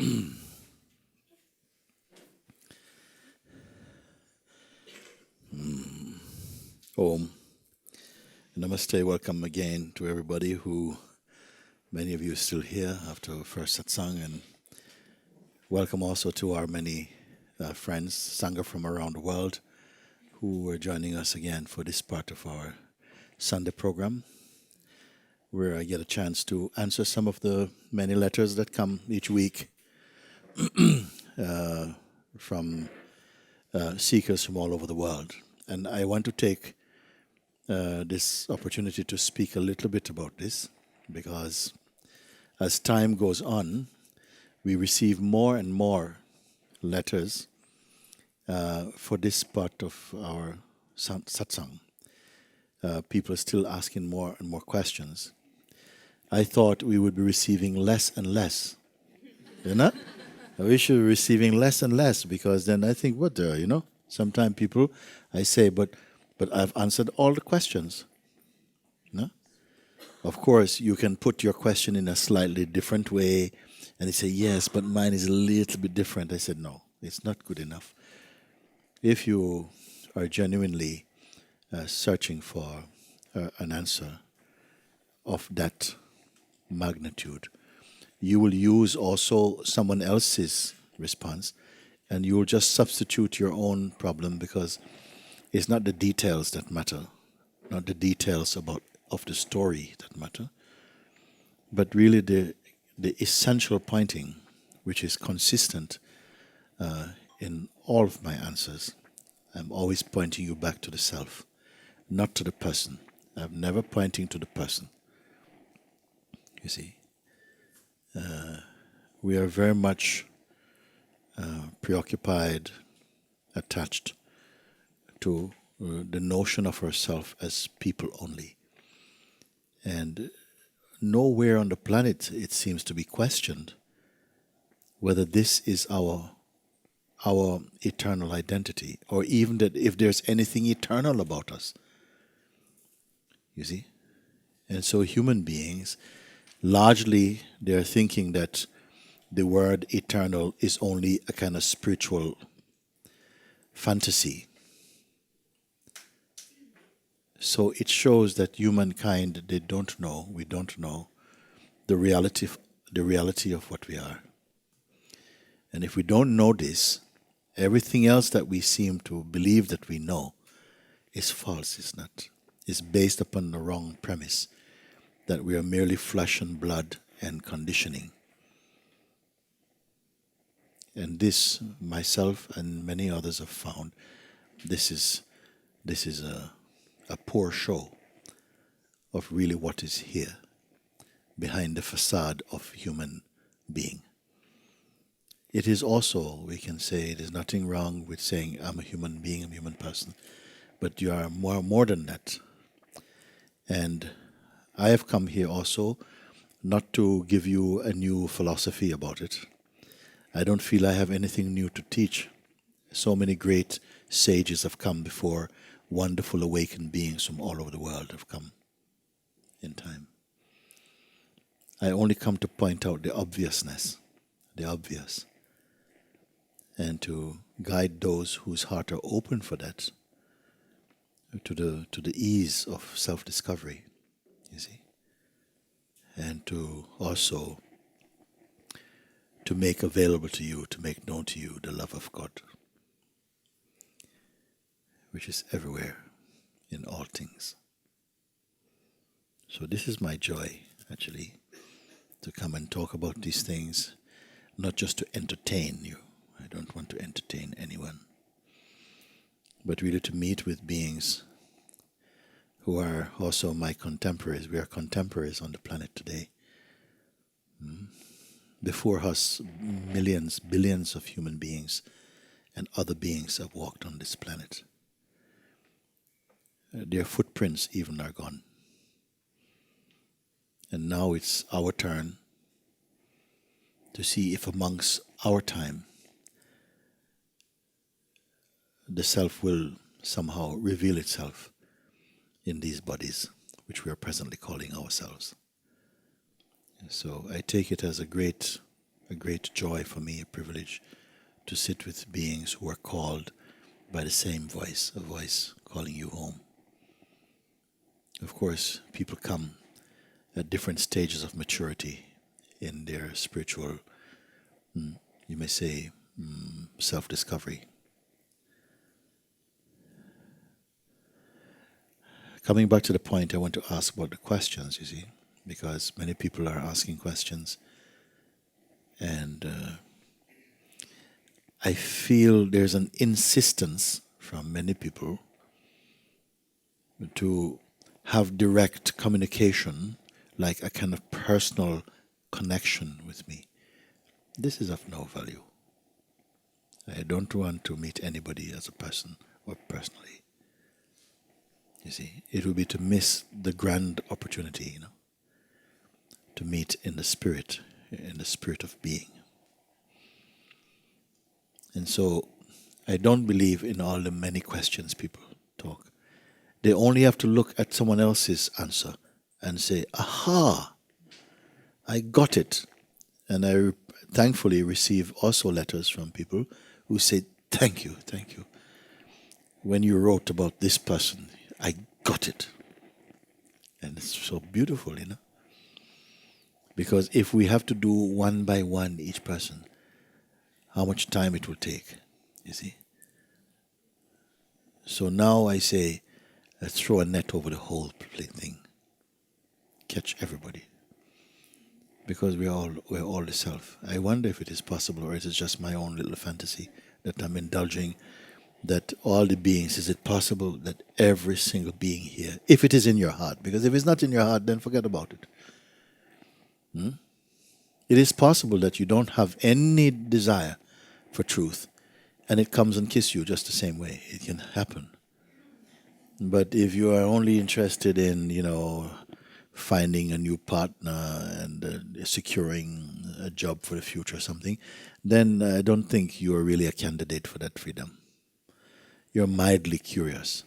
Om. Namaste. Welcome again to everybody who, many of you are still here after our first satsang, and welcome also to our many friends, Sangha from around the world, who are joining us again for this part of our Sunday program, where I get a chance to answer some of the many letters that come each week from seekers from all over the world. And I want to take this opportunity to speak a little bit about this, because as time goes on, we receive more and more letters for this part of our satsang. People are still asking more and more questions. I thought we would be receiving less and less. You know? We should be receiving less and less, because then I think, sometimes people, I say, but I've answered all the questions. No? Of course, you can put your question in a slightly different way, and they say, yes, but mine is a little bit different. I said, no, it's not good enough. If you are genuinely searching for an answer of that magnitude, you will use also someone else's response, and you will just substitute your own problem, because it's not the details that matter, not the details of the story that matter, but really the essential pointing, which is consistent in all of my answers. I'm always pointing you back to the self, not to the person. I'm never pointing to the person. You see, we are very much preoccupied, attached to the notion of ourselves as people only. And nowhere on the planet it seems to be questioned whether this is our eternal identity, or even that if there's anything eternal about us. You see? And so human beings, largely they're thinking that the word eternal is only a kind of spiritual fantasy. So it shows that humankind, we don't know the reality of what we are. And if we don't know this, everything else that we seem to believe that we know is false, it's not. It's based upon the wrong premise, that we are merely flesh and blood and conditioning. And this, myself and many others have found, this is a poor show of really what is here behind the facade of human being. It is also, we can say, there's nothing wrong with saying I'm a human being, I'm a human person, but you are more than that. And I have come here also not to give you a new philosophy about it. I don't feel I have anything new to teach. So many great sages have come before, wonderful awakened beings from all over the world have come in time. I only come to point out the obviousness, the obvious, and to guide those whose heart are open for that to the ease of self-discovery, you see, and to also to make available to you, to make known to you the love of God, which is everywhere in all things. So this is my joy, actually, to come and talk about these things, not just to entertain you. I don't want to entertain anyone, but really to meet with beings who are also my contemporaries. We are contemporaries on the planet today. Before us, millions, billions of human beings and other beings have walked on this planet. Their footprints even are gone. And now it's our turn to see if amongst our time the self will somehow reveal itself in these bodies, which we are presently calling ourselves. So I take it as a great a great joy for me, a privilege to sit with beings who are called by the same voice, a voice calling you home. Of course, people come at different stages of maturity in their spiritual, you may say, self-discovery. Coming back to the point, I want to ask about the questions, you see, because many people are asking questions, and I feel there's an insistence from many people to have direct communication, like a kind of personal connection with me. This is of no value. I don't want to meet anybody as a person or personally. You see, it would be to miss the grand opportunity, to meet in the spirit of being. And so I don't believe in all the many questions people talk. They only have to look at someone else's answer and say, aha, I got it. And I thankfully receive also letters from people who say, thank you. When you wrote about this person, I got it. And it's so beautiful, Because if we have to do one by one each person, how much time it will take, you see. So now I say, let's throw a net over the whole thing. Catch everybody. Because we're all the self. I wonder if it is possible, or is it just my own little fantasy that I'm indulging, that all the beings, is it possible that every single being here, if it is in your heart, because if it's not in your heart, then forget about it. It is possible that you don't have any desire for truth, and it comes and kisses you just the same way. It can happen. But if you are only interested in, finding a new partner and securing a job for the future or something, then I don't think you are really a candidate for that freedom. You're mildly curious.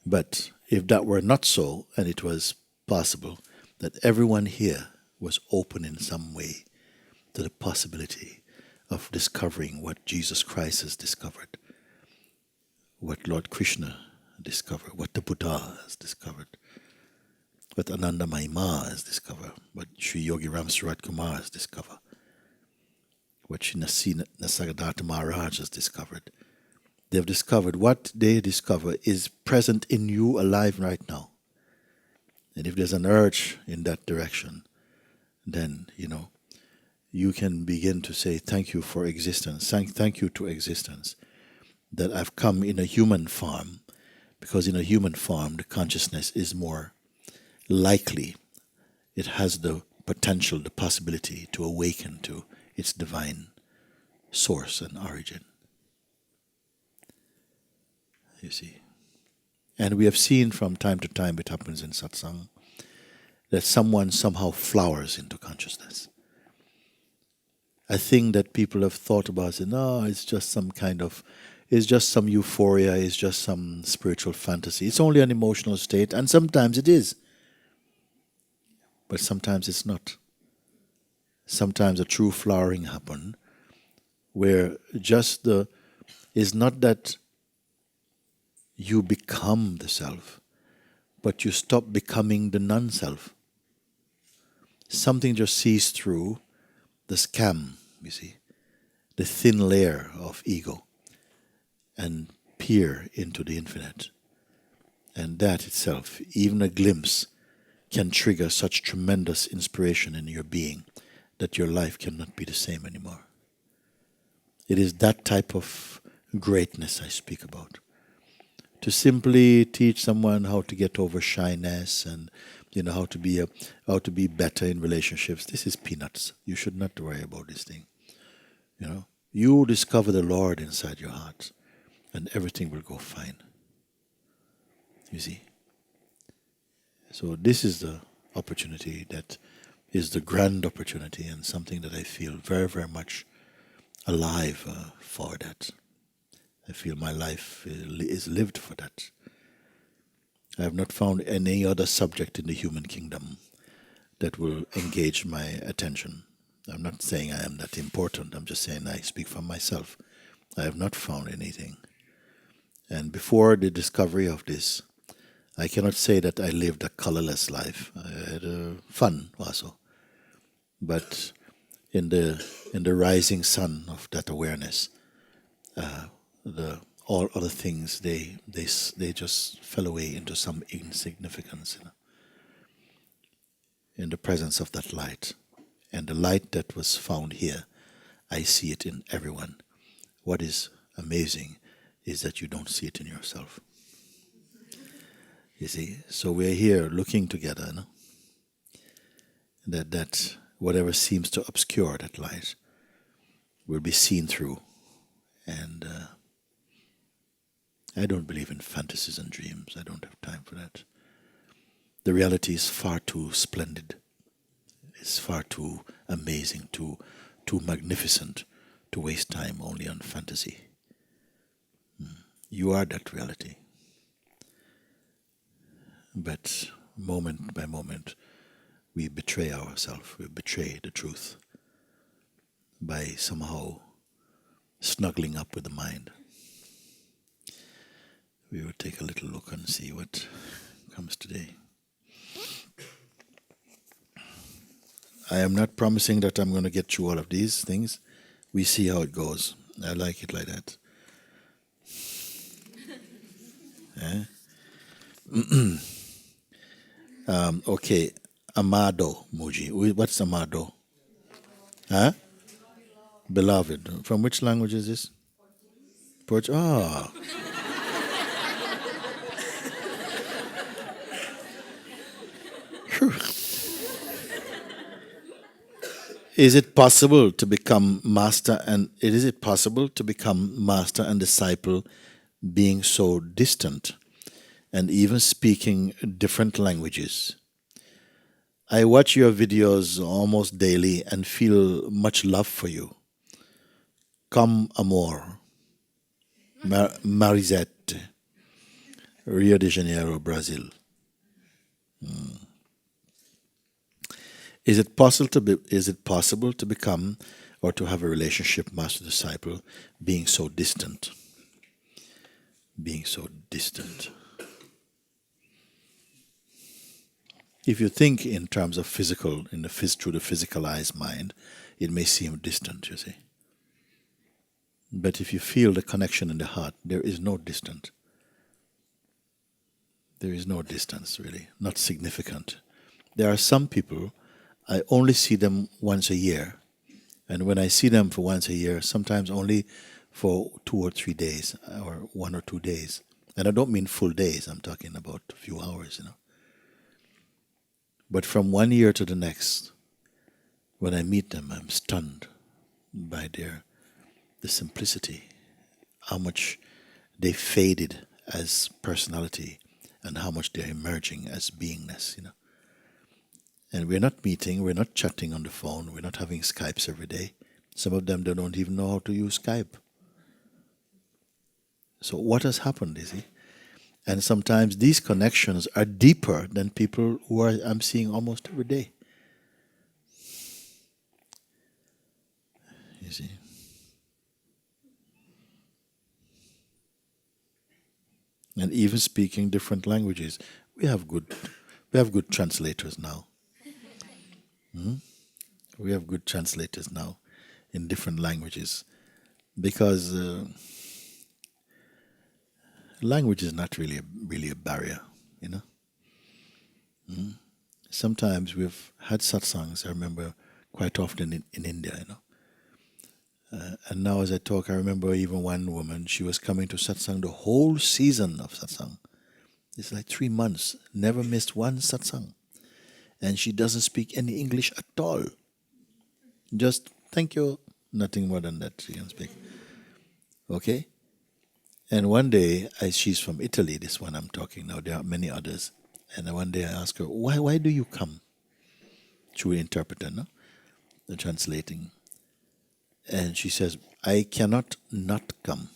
But if that were not so, and it was possible that everyone here was open in some way to the possibility of discovering what Jesus Christ has discovered, what Lord Krishna discovered, what the Buddha has discovered, what Ananda Mahima has discovered, what Sri Yogi Ram Surat Kumar has discovered, what Sri Nisargadatta Maharaj has discovered. They've discovered what they discover is present in you, alive right now. And if there's an urge in that direction, then, you can begin to say, thank you for existence. Thank you to existence that I've come in a human form, because in a human form, the consciousness is more likely. It has the potential, the possibility to awaken to its divine source and origin. You see. And we have seen from time to time, it happens in Satsang, that someone somehow flowers into consciousness. A thing that people have thought about, say, no, it's just some euphoria, it's just some spiritual fantasy. It's only an emotional state, and sometimes it is. But sometimes it's not. Sometimes a true flowering happens where it's not that you become the self, but you stop becoming the non-self. Something just sees through the scam, you see, the thin layer of ego, and peer into the infinite. And that itself, even a glimpse, can trigger such tremendous inspiration in your being that your life cannot be the same anymore. It is that type of greatness I speak about. To simply teach someone how to get over shyness and how to be better in relationships, this is peanuts. You should not worry about this thing. You discover the Lord inside your heart, and everything will go fine. You see. So this is the opportunity that is the grand opportunity, and something that I feel very, very much alive for that. I feel my life is lived for that. I have not found any other subject in the human kingdom that will engage my attention. I'm not saying I am that important. I'm just saying I speak for myself. I have not found anything. And before the discovery of this, I cannot say that I lived a colorless life. I had fun also. But in the rising sun of that awareness, the all other things they just fell away into some insignificance, in the presence of that light. And the light that was found here, I see it in everyone. What is amazing is that you don't see it in yourself. You see? So we're here looking together, that whatever seems to obscure that light will be seen through. And I don't believe in fantasies and dreams. I don't have time for that. The reality is far too splendid. It's far too amazing, too magnificent to waste time only on fantasy. You are that reality. But moment by moment, we betray ourselves, we betray the truth by somehow snuggling up with the mind. We will take a little look and see what comes today. I am not promising that I'm going to get through all of these things. We see how it goes. I like it like that. Okay, amado, Mooji. What's amado? Huh? Beloved. From which language is this? Portugal. Ah. Is it possible to become master and is it possible to become master and disciple being so distant and even speaking different languages? I watch your videos almost daily and feel much love for you. Comme amor. Marisette, Rio de Janeiro, Brazil. Is it possible to become or to have a relationship master disciple being so distant? Being so distant. If you think in terms of physical, through the physicalized mind, it may seem distant, you see. But if you feel the connection in the heart, there is no distance. There is no distance, really, not significant. There are some people, I only see them once a year. And when I see them for once a year, sometimes only for 2 or 3 days, or 1 or 2 days. And I don't mean full days, I'm talking about a few hours, But from 1 year to the next, when I meet them, I'm stunned by the simplicity, how much they faded as personality, and how much they're emerging as beingness, And we're not meeting, we're not chatting on the phone, we're not having Skypes every day. Some of them they don't even know how to use Skype. So what has happened, you see? And sometimes these connections are deeper than people who I'm seeing almost every day. You see? And even speaking different languages. We have good translators now. We have good translators now in different languages, because language is not really a barrier, Sometimes we've had satsangs, I remember quite often in India, and now as I talk, I remember even one woman, she was coming to satsang the whole season of satsang. It's like 3 months, never missed one satsang. And she doesn't speak any English at all. Just thank you, nothing more than that she can speak. Okay? And one day, she's from Italy, this one I'm talking now, there are many others. And one day I asked her, why do you come? Through the interpreter, no? The translating. And she says, I cannot not come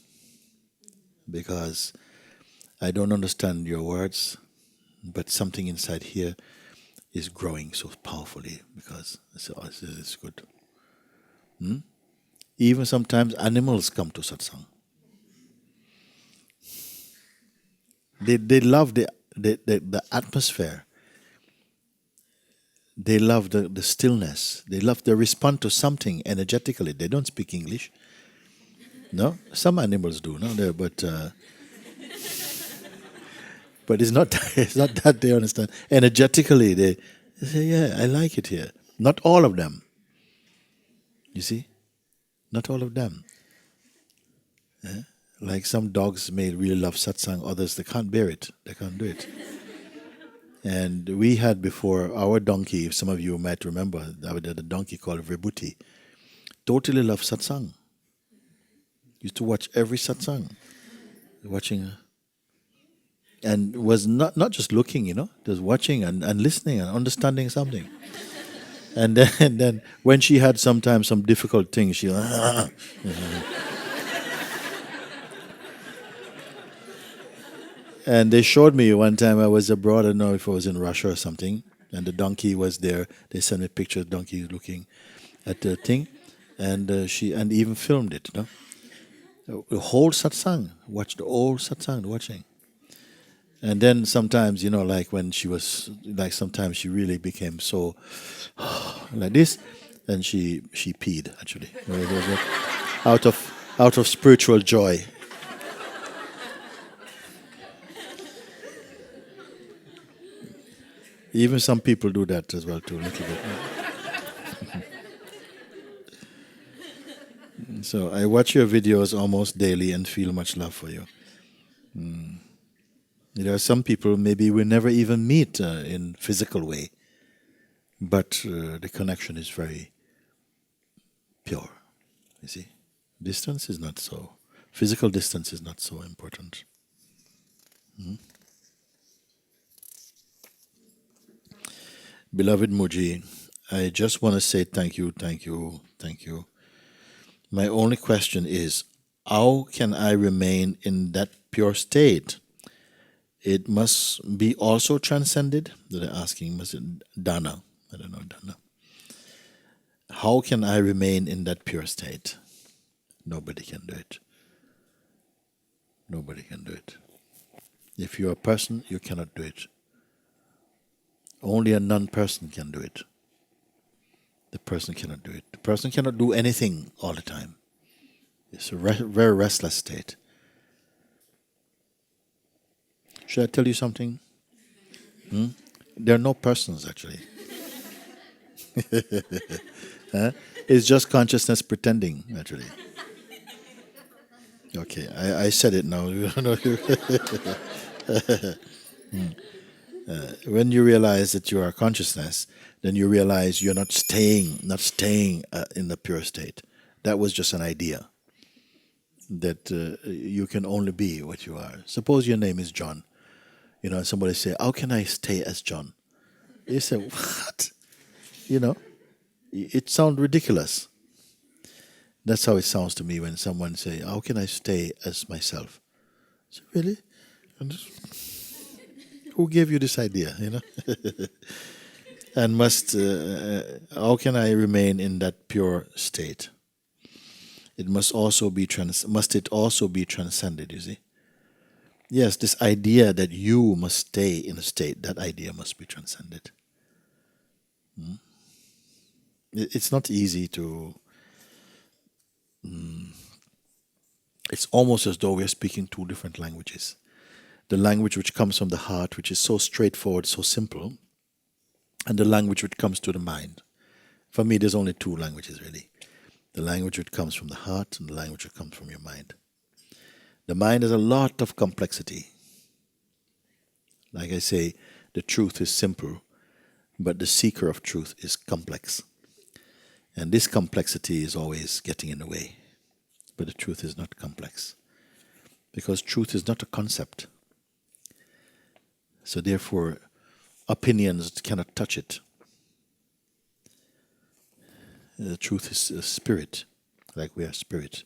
because I don't understand your words, but something inside here is growing so powerfully because it's good. Even sometimes animals come to satsang. They love the atmosphere. They love the stillness. They respond to something energetically. They don't speak English. No? Some animals do, no? But it's not it's not that they understand. Energetically they say, yeah, I like it here. Not all of them. You see? Not all of them. Like some dogs may really love satsang, others they can't bear it. They can't do it. And we had before our donkey, some of you might remember, the donkey called Vibhuti, totally loved satsang. Used to watch every satsang, watching, and was not just looking, just watching and listening and understanding something. And then when she had sometimes some difficult things, she and they showed me one time I was abroad, I don't know if I was in Russia or something, and the donkey was there. They sent me pictures of the donkey looking at the thing, and she even filmed it, The whole satsang, watched the whole satsang, watching. And then sometimes, like when she was, like sometimes she really became so, like this, and she peed, actually. It was like out of spiritual joy. Even some people do that as well too, a little bit. So I watch your videos almost daily and feel much love for you. There are some people maybe we never even meet in physical way, but the connection is very pure. You see, distance is not so. Physical distance is not so important. Beloved Mooji, I just want to say thank you, thank you, thank you. My only question is, how can I remain in that pure state? It must be also transcended? They're asking, must it Dana? I don't know, Dana. How can I remain in that pure state? Nobody can do it. Nobody can do it. If you're a person, you cannot do it. Only a non-person can do it. The person cannot do it. The person cannot do anything all the time. It's a very restless state. Should I tell you something? There are no persons, actually. It's just consciousness pretending, actually. Okay, I said it now. When you realize that you are consciousness, then you realize you're not staying in the pure state. That was just an idea that you can only be what you are. Suppose your name is John, and somebody say, "How can I stay as John?" You say, "What?" It sounds ridiculous. That's how it sounds to me when someone say, "How can I stay as myself?" So really, who gave you this idea? And how can I remain in that pure state? It must also be transcended? You see, yes, this idea that you must stay in a state, that idea must be transcended. It's not easy to. It's almost as though we are speaking two different languages. The language which comes from the heart, which is so straightforward, so simple, and the language which comes to the mind. For me, there's only two languages, really. The language which comes from the heart and the language which comes from your mind. The mind has a lot of complexity. Like I say, the truth is simple, but the seeker of truth is complex. And this complexity is always getting in the way. But the truth is not complex. Because truth is not a concept. So therefore, opinions cannot touch it. The truth is a spirit, like we are spirit.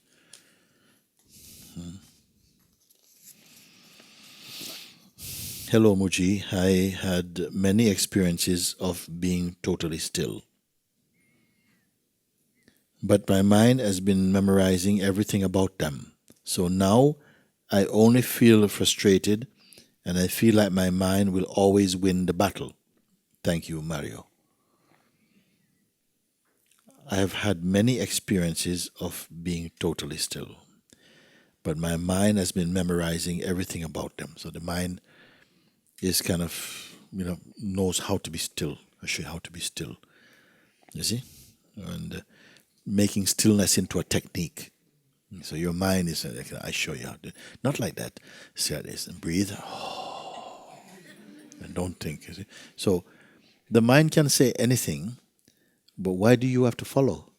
Hello, Mooji. I had many experiences of being totally still, but my mind has been memorizing everything about them. So now I only feel frustrated and I feel like my mind will always win the battle. Thank you, Mario. I have had many experiences of being totally still, but my mind has been memorizing everything about them. So the mind is kind of, knows how to be still, actually, how to be still. You see? And making stillness into a technique. So your mind is, I show you how to, not like that. See how this and breathe, and don't think. You see? So the mind can say anything, but why do you have to follow?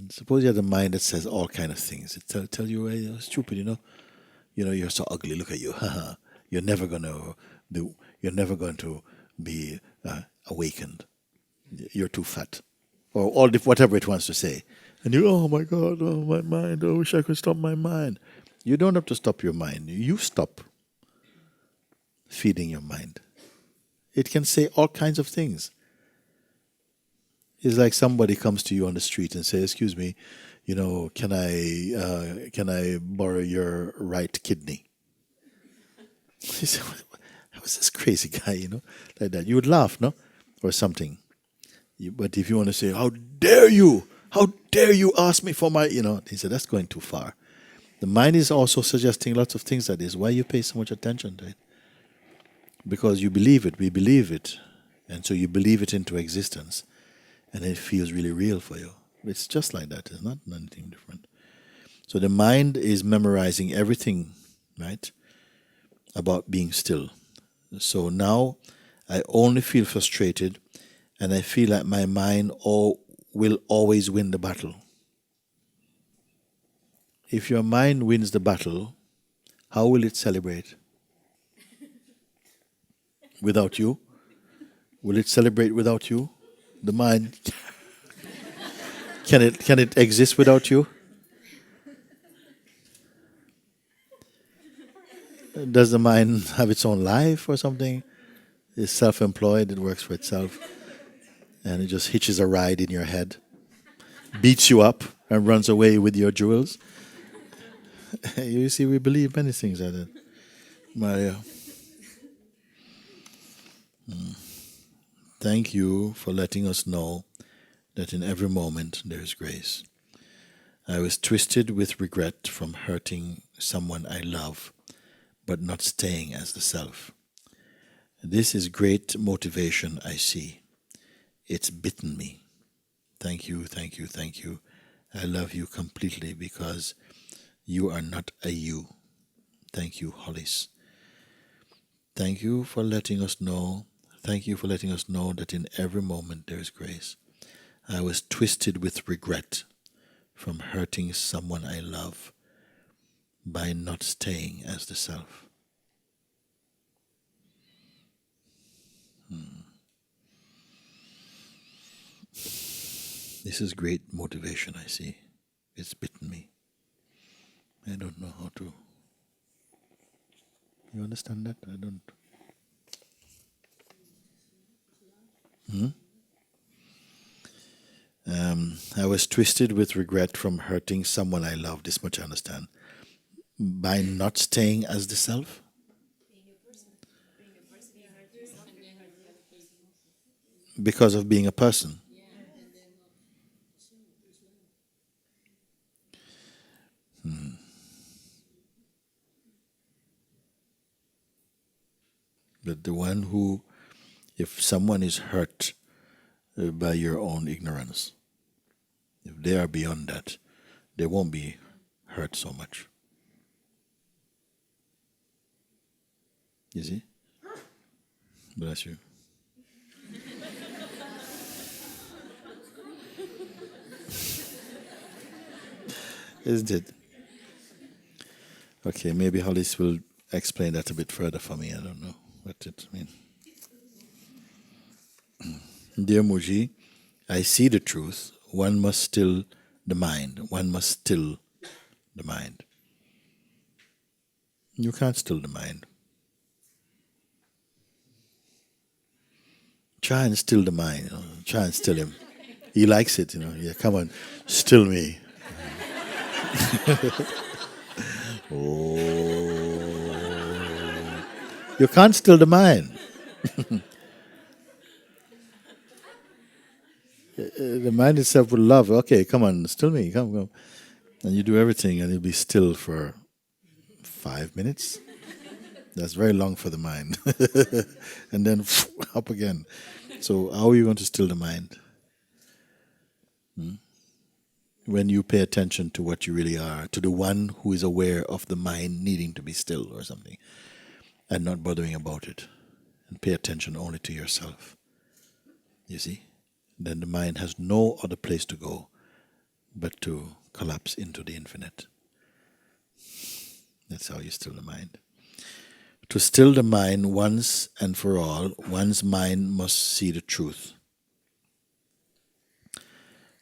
Suppose you have a mind that says all kind of things. It tell you, hey, you're stupid, you're so ugly. Look at you. You're never gonna do. You're never going to be awakened. You're too fat, or whatever it wants to say. And you, oh my God, oh my mind. I wish I could stop my mind. You don't have to stop your mind. You stop feeding your mind. It can say all kinds of things. It's like somebody comes to you on the street and says, "Excuse me, can I borrow your right kidney?" You say, "Who's this crazy guy?" Like that. You would laugh, no, or something. But if you want to say, "How dare you? How dare you ask me for my," he said, "That's going too far." The mind is also suggesting lots of things. That is why you pay so much attention to it, because you believe it. We believe it, and so you believe it into existence. And it feels really real for you. It's just like that. It's not anything different. So the mind is memorizing everything, right, about being still. So now I only feel frustrated and I feel like my mind will always win the battle. If your mind wins the battle, how will it celebrate? Without you? Will it celebrate without you? The mind, can it exist without you? Does the mind have its own life or something? It's self-employed, it works for itself, and it just hitches a ride in your head, beats you up, and runs away with your jewels. You see, we believe many things like that. Maria, thank you for letting us know that in every moment there is grace. I was twisted with regret from hurting someone I love, but not staying as the self. This is great motivation I see. It's bitten me. Thank you, thank you, thank you. I love you completely because you are not a you. Thank you, Hollis. Thank you for letting us know. Thank you for letting us know that in every moment there is grace. I was twisted with regret from hurting someone I love by not staying as the self. This is great motivation, I see. It's bitten me. I don't know how to. You understand that? I don't. I was twisted with regret from hurting someone I love. This much I understand. By not staying as the self? Because of being a person. But the one who, if someone is hurt by your own ignorance, if they are beyond that, they won't be hurt so much. You see? Bless you. Isn't it? Okay, maybe Hollis will explain that a bit further for me. I don't know what it means. Dear Mooji, I see the truth. One must still the mind. One must still the mind. You can't still the mind. Try and still the mind. Try and still him. He likes it. Yeah, come on, still me. Oh, you can't still the mind. The mind itself will love. Okay, come on, still me. Come. And you do everything, and you'll be still for 5 minutes. That's very long for the mind. And then up again. So how are you going to still the mind? When you pay attention to what you really are, to the one who is aware of the mind needing to be still or something, and not bothering about it, and pay attention only to yourself. You see? Then the mind has no other place to go but to collapse into the infinite. That's how you still the mind. To still the mind once and for all, one's mind must see the truth.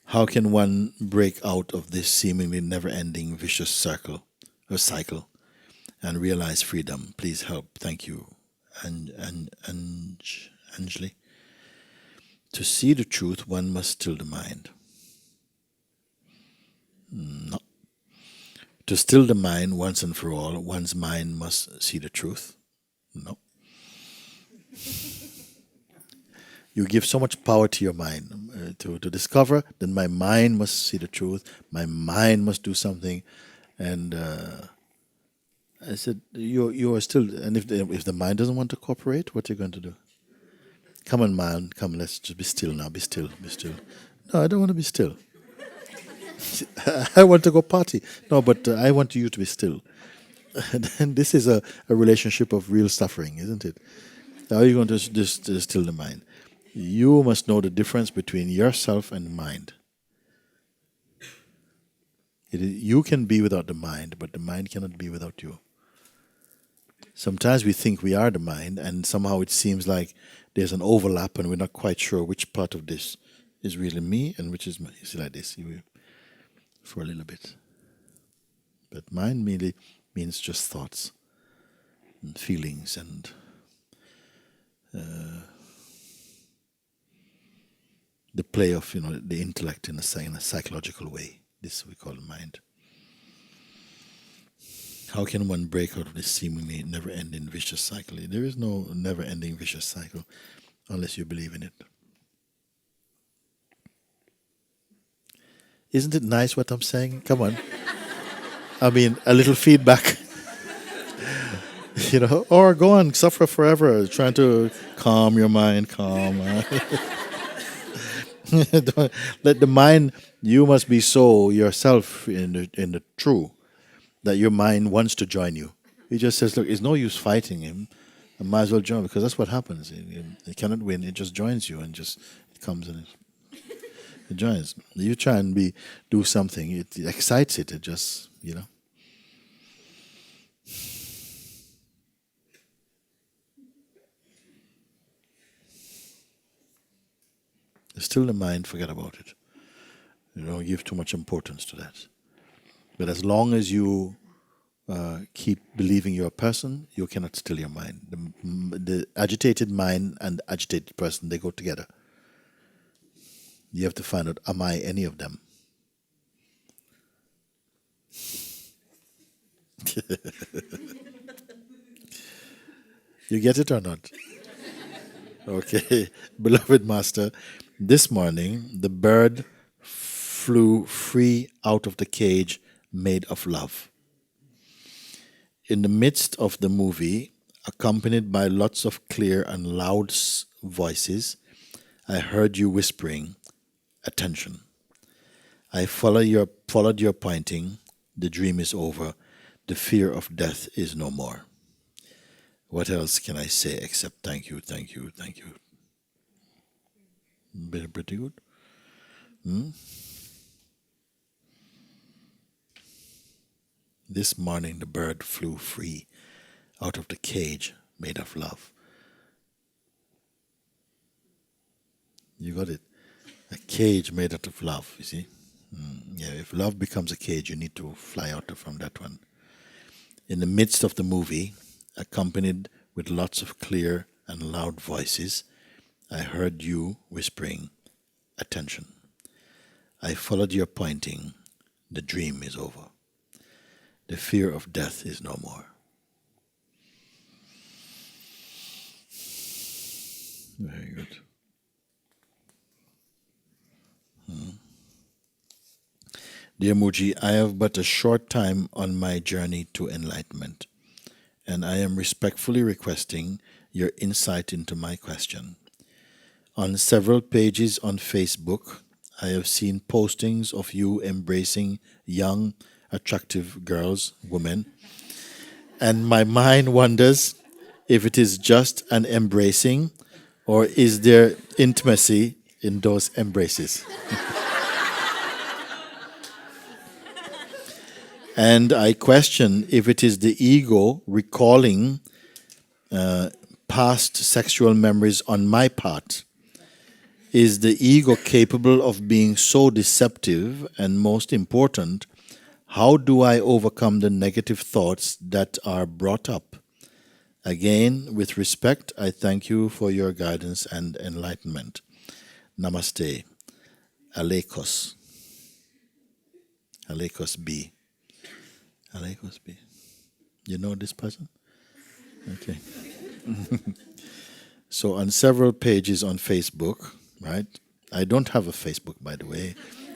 How can one break out of this seemingly never-ending vicious cycle and realize freedom? Please help. Thank you, Anjali. To see the truth, one must still the mind. No. To still the mind once and for all, one's mind must see the truth. No. You give so much power to your mind to discover, then my mind must see the truth, my mind must do something. And I said, you are still, and if the mind doesn't want to cooperate, what are you going to do? Come on, man, come, let's just be still now, be still. No, I don't want to be still. I want to go party. No, but I want you to be still. And this is a relationship of real suffering, isn't it? How are you going to just still the mind? You must know the difference between yourself and the mind. You can be without the mind, but the mind cannot be without you. Sometimes we think we are the mind, and somehow it seems like there's an overlap, and we're not quite sure which part of this is really me and which is like this. For a little bit. But mind merely means just thoughts and feelings and the play of the intellect in a psychological way. This we call mind. How can one break out of this seemingly never-ending vicious cycle? There is no never-ending vicious cycle unless you believe in it. Isn't it nice what I'm saying? Come on. I mean, a little feedback. Or go on, suffer forever, trying to calm your mind, calm. Let the mind, you must be so yourself in the true, that your mind wants to join you. It just says, look, it's no use fighting him. I might as well join, because that's what happens. It cannot win, it just joins you and just it comes and it joins. You try and do something, it excites it, it just, Still the mind, forget about it. You don't give too much importance to that. But as long as you keep believing you're a person, you cannot still your mind. The agitated mind and the agitated person, they go together. You have to find out, am I any of them? You get it or not? Okay. Beloved Master, this morning the bird flew free out of the cage made of love. In the midst of the movie, accompanied by lots of clear and loud voices, I heard you whispering, attention. I followed your pointing. The dream is over. The fear of death is no more. What else can I say except thank you, thank you, thank you? Pretty good. This morning the bird flew free out of the cage made of love. You got it? A cage made out of love, you see? Yeah, if love becomes a cage, you need to fly out from that one. In the midst of the movie, accompanied with lots of clear and loud voices, I heard you whispering, "Attention." I followed your pointing. The dream is over. The fear of death is no more. Very good. Dear Mooji, I have but a short time on my journey to enlightenment, and I am respectfully requesting your insight into my question. On several pages on Facebook, I have seen postings of you embracing young, attractive girls, women, and my mind wonders if it is just an embracing or is there intimacy in those embraces. And I question if it is the ego recalling past sexual memories on my part. Is the ego capable of being so deceptive? And most important, how do I overcome the negative thoughts that are brought up? Again, with respect, I thank you for your guidance and enlightenment. Namaste. Alekos. Alekos B. Alekos B. You know this person? Okay. So on several pages on Facebook, right? I don't have a Facebook, by the way.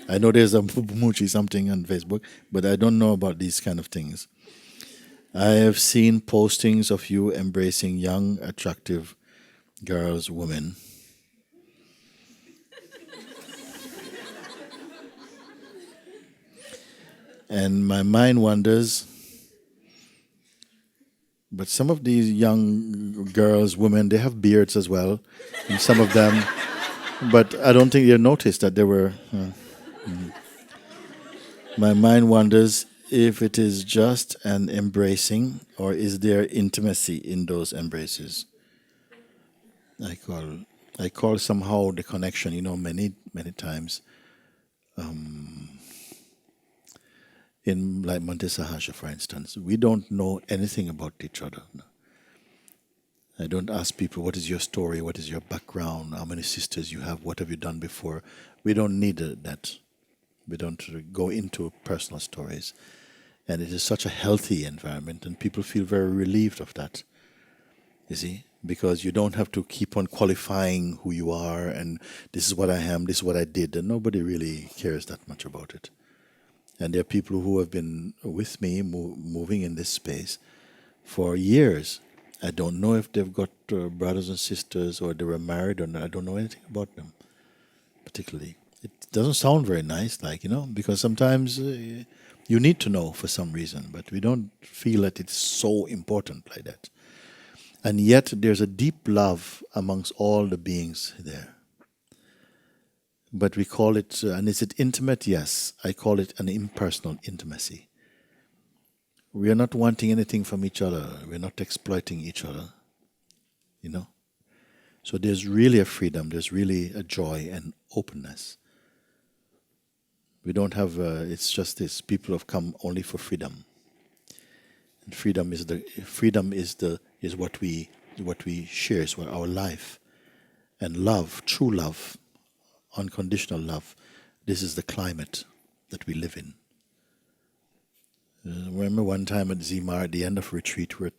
I know there's a Mooji something on Facebook, but I don't know about these kind of things. I have seen postings of you embracing young, attractive girls, women. And my mind wanders, but some of these young girls, women, they have beards as well, and some of them, but I don't think you noticed that they were. My mind wonders if it is just an embracing or is there intimacy in those embraces. I call somehow the connection, many times in like Monte Sahaja, for instance, we don't know anything about each other. I don't ask people, what is your story, what is your background, how many sisters you have, what have you done before. We don't need that. We don't go into personal stories. And it is such a healthy environment, and people feel very relieved of that, you see, because you don't have to keep on qualifying who you are, and this is what I am, this is what I did, and nobody really cares that much about it. And there are people who have been with me, moving in this space for years. I don't know if they've got brothers and sisters or they were married or not. I don't know anything about them, particularly. It doesn't sound very nice, because sometimes you need to know for some reason, but we don't feel that it's so important like that. And yet there's a deep love amongst all the beings there. But we call it, and is it intimate? Yes, I call it an impersonal intimacy. We are not wanting anything from each other. We're not exploiting each other, So there's really a freedom, there's really a joy and openness. We don't have, it's just this, people have come only for freedom. And freedom is what we share, is what our life. And love, true love, unconditional love, this is the climate that we live in. I remember one time at Zimar, at the end of a retreat, where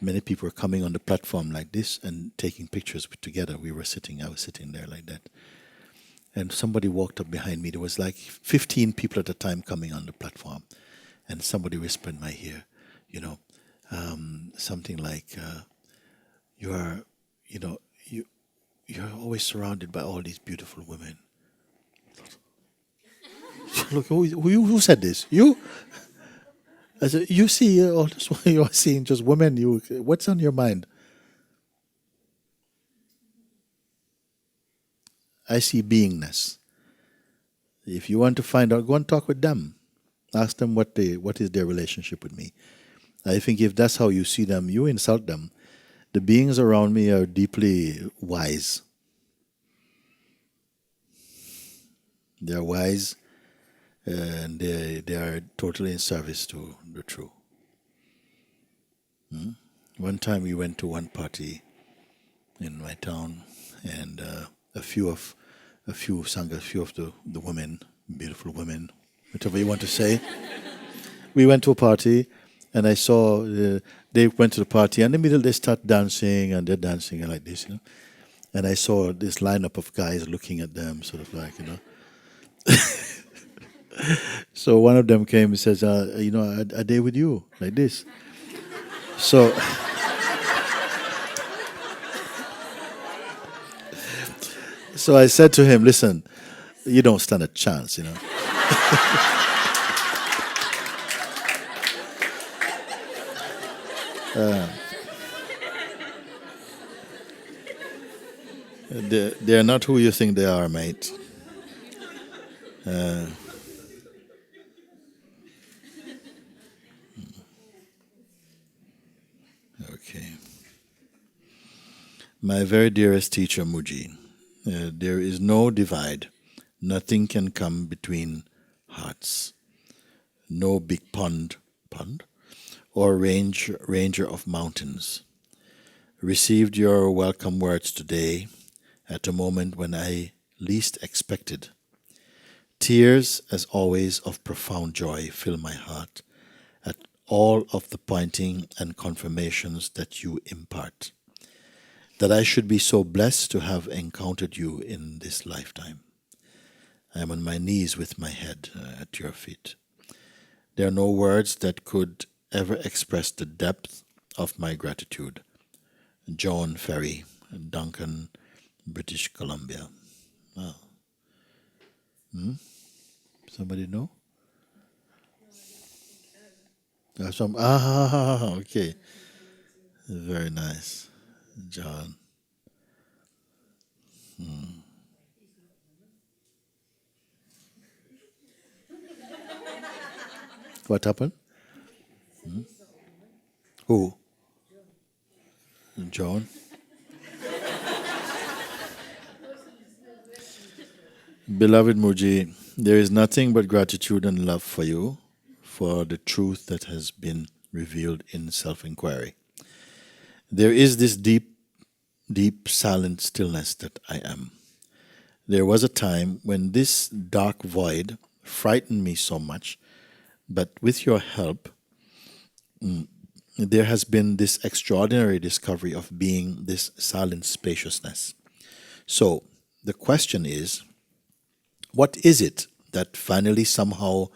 many people were coming on the platform like this and taking pictures together. I was sitting there like that. And somebody walked up behind me. There was like 15 people at a time coming on the platform. And somebody whispered in my ear, something like, you're always surrounded by all these beautiful women. Look, who said this? You? I said, you see all this, you are seeing just women. What's on your mind? I see beingness. If you want to find out, go and talk with them. Ask them what is their relationship with me. I think if that's how you see them, you insult them. The beings around me are deeply wise. They are wise, and they are totally in service to the true. One time we went to one party in my town, and a few of a few of the women, beautiful women, whatever you want to say. We went to a party, and I saw they went to the party, and in the middle they start dancing, and they're dancing like this, you know. And I saw this lineup of guys looking at them, sort of like, you know. So one of them came and says, you know, are they with you? Like this. So, so I said to him, listen, you don't stand a chance, you know. They're not who you think they are, mate. Okay. My very dearest teacher, Mooji, there is no divide. Nothing can come between hearts. No big pond, or ranger of mountains. Received your welcome words today at a moment when I least expected. Tears, as always, of profound joy fill my heart at all of the pointing and confirmations that you impart. That I should be so blessed to have encountered you in this lifetime. I am on my knees with my head at your feet. There are no words that could ever express the depth of my gratitude. John Ferry, Duncan, British Columbia. Wow. Somebody know? Okay. Very nice. John. What happened? Who? John. Beloved Mooji, there is nothing but gratitude and love for you, for the truth that has been revealed in self inquiry. There is this deep, silent stillness that I am. There was a time when this dark void frightened me so much, but with your help, there has been this extraordinary discovery of being this silent spaciousness. So, the question is, what is it that finally somehow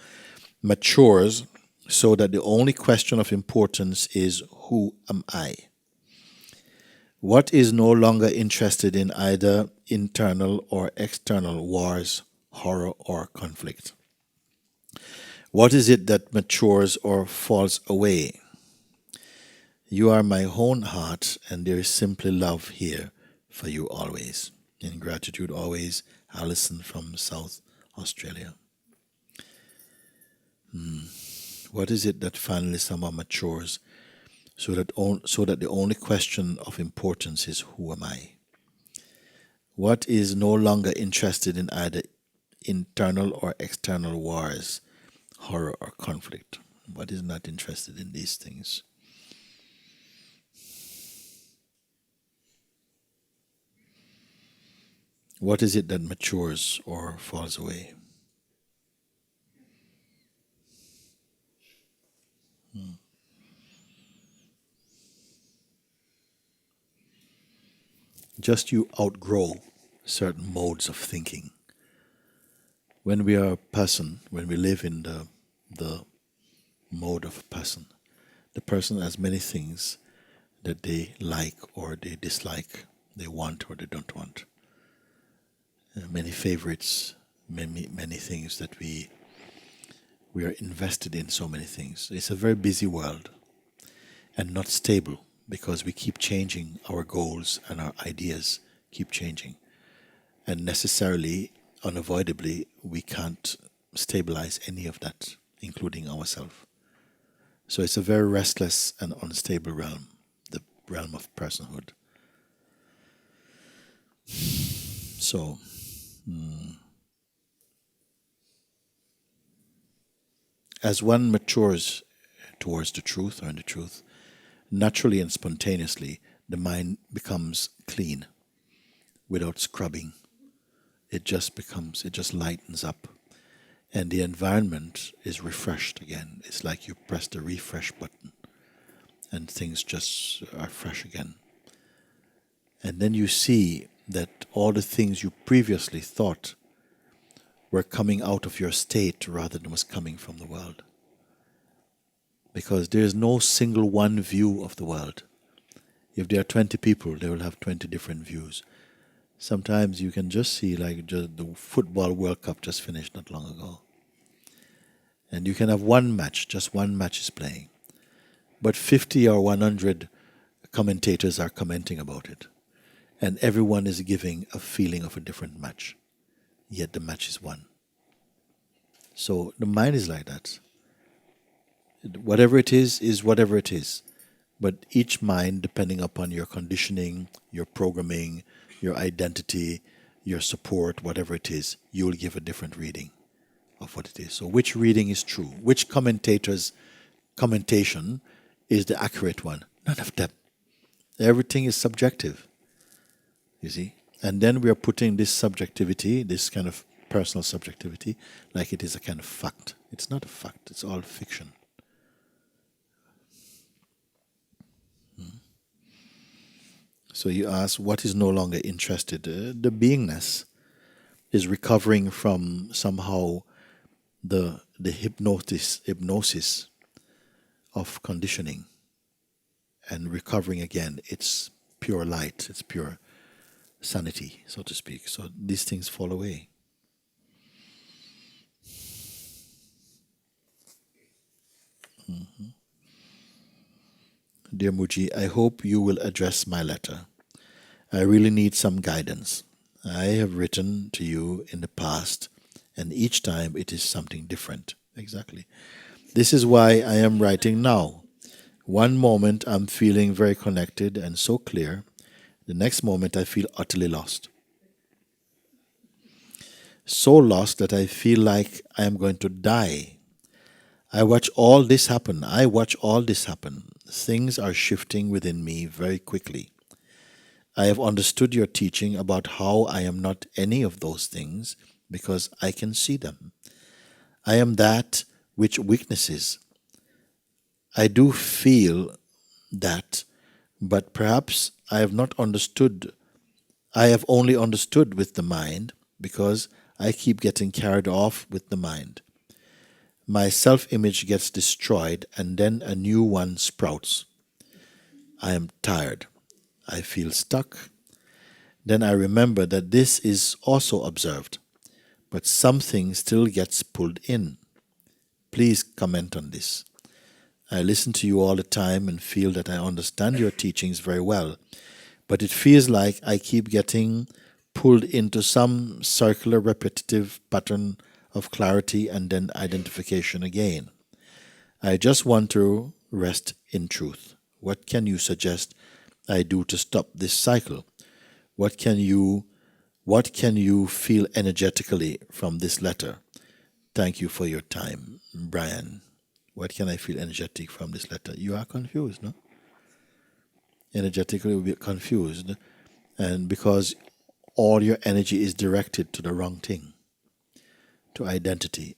matures so that the only question of importance is, who am I? What is no longer interested in either internal or external wars, horror, or conflict? What is it that matures or falls away? You are my own heart, and there is simply love here for you always. In gratitude always, Alison from South Australia. What is it that finally somehow matures so that the only question of importance is, who am I? What is no longer interested in either internal or external wars, horror, or conflict? What is not interested in these things? What is it that matures or falls away? Just you outgrow certain modes of thinking. When we are a person, when we live in the mode of a person, the person has many things that they like or they dislike, they want or they don't want. Many favorites, many things that we are invested in, so many things. It's a very busy world and not stable because we keep changing our goals and our ideas keep changing. And necessarily, unavoidably, we can't stabilize any of that, including ourselves. So it's a very restless and unstable realm, the realm of personhood. So, as one matures towards the truth or in the truth, naturally and spontaneously, the mind becomes clean without scrubbing. It just lightens up. And the environment is refreshed again. It's like you press the refresh button and things just are fresh again. And then you see that all the things you previously thought were coming out of your state rather than was coming from the world. Because there is no single one view of the world. If there are 20 people, they will have 20 different views. Sometimes you can just see, like, just the football World Cup just finished not long ago. And you can have one match, just one match is playing. But 50 or 100 commentators are commenting about it. And everyone is giving a feeling of a different match. Yet the match is one. So the mind is like that. Whatever it is whatever it is. But each mind, depending upon your conditioning, your programming, your identity, your support, whatever it is, you will give a different reading of what it is. So which reading is true? Which commentator's commentation is the accurate one? None of them. Everything is subjective. You see? And then we are putting this subjectivity, this kind of personal subjectivity, like it is a kind of fact. It's not a fact, it's all fiction. So you ask, what is no longer interested? The beingness is recovering from somehow the hypnosis of conditioning and recovering again. It's pure light, it's pure sanity, so to speak. So these things fall away. Dear Mooji, I hope you will address my letter. I really need some guidance. I have written to you in the past, and each time it is something different. Exactly. This is why I am writing now. One moment I'm feeling very connected and so clear. The next moment I feel utterly lost. So lost that I feel like I am going to die. I watch all this happen. Things are shifting within me very quickly. I have understood your teaching about how I am not any of those things because I can see them. I am that which witnesses. I do feel that, but perhaps I have not understood. I have only understood with the mind because I keep getting carried off with the mind. My self-image gets destroyed and then a new one sprouts. I am tired. I feel stuck. Then I remember that this is also observed, but something still gets pulled in. Please comment on this. I listen to you all the time and feel that I understand your teachings very well, but it feels like I keep getting pulled into some circular repetitive pattern of clarity and then identification again. I just want to rest in truth. What can you suggest I do to stop this cycle? What can you feel energetically from this letter? Thank you for your time, Brian. What can I feel energetic from this letter? You are confused, no? Energetically, we are confused, and because all your energy is directed to the wrong thing, to identity.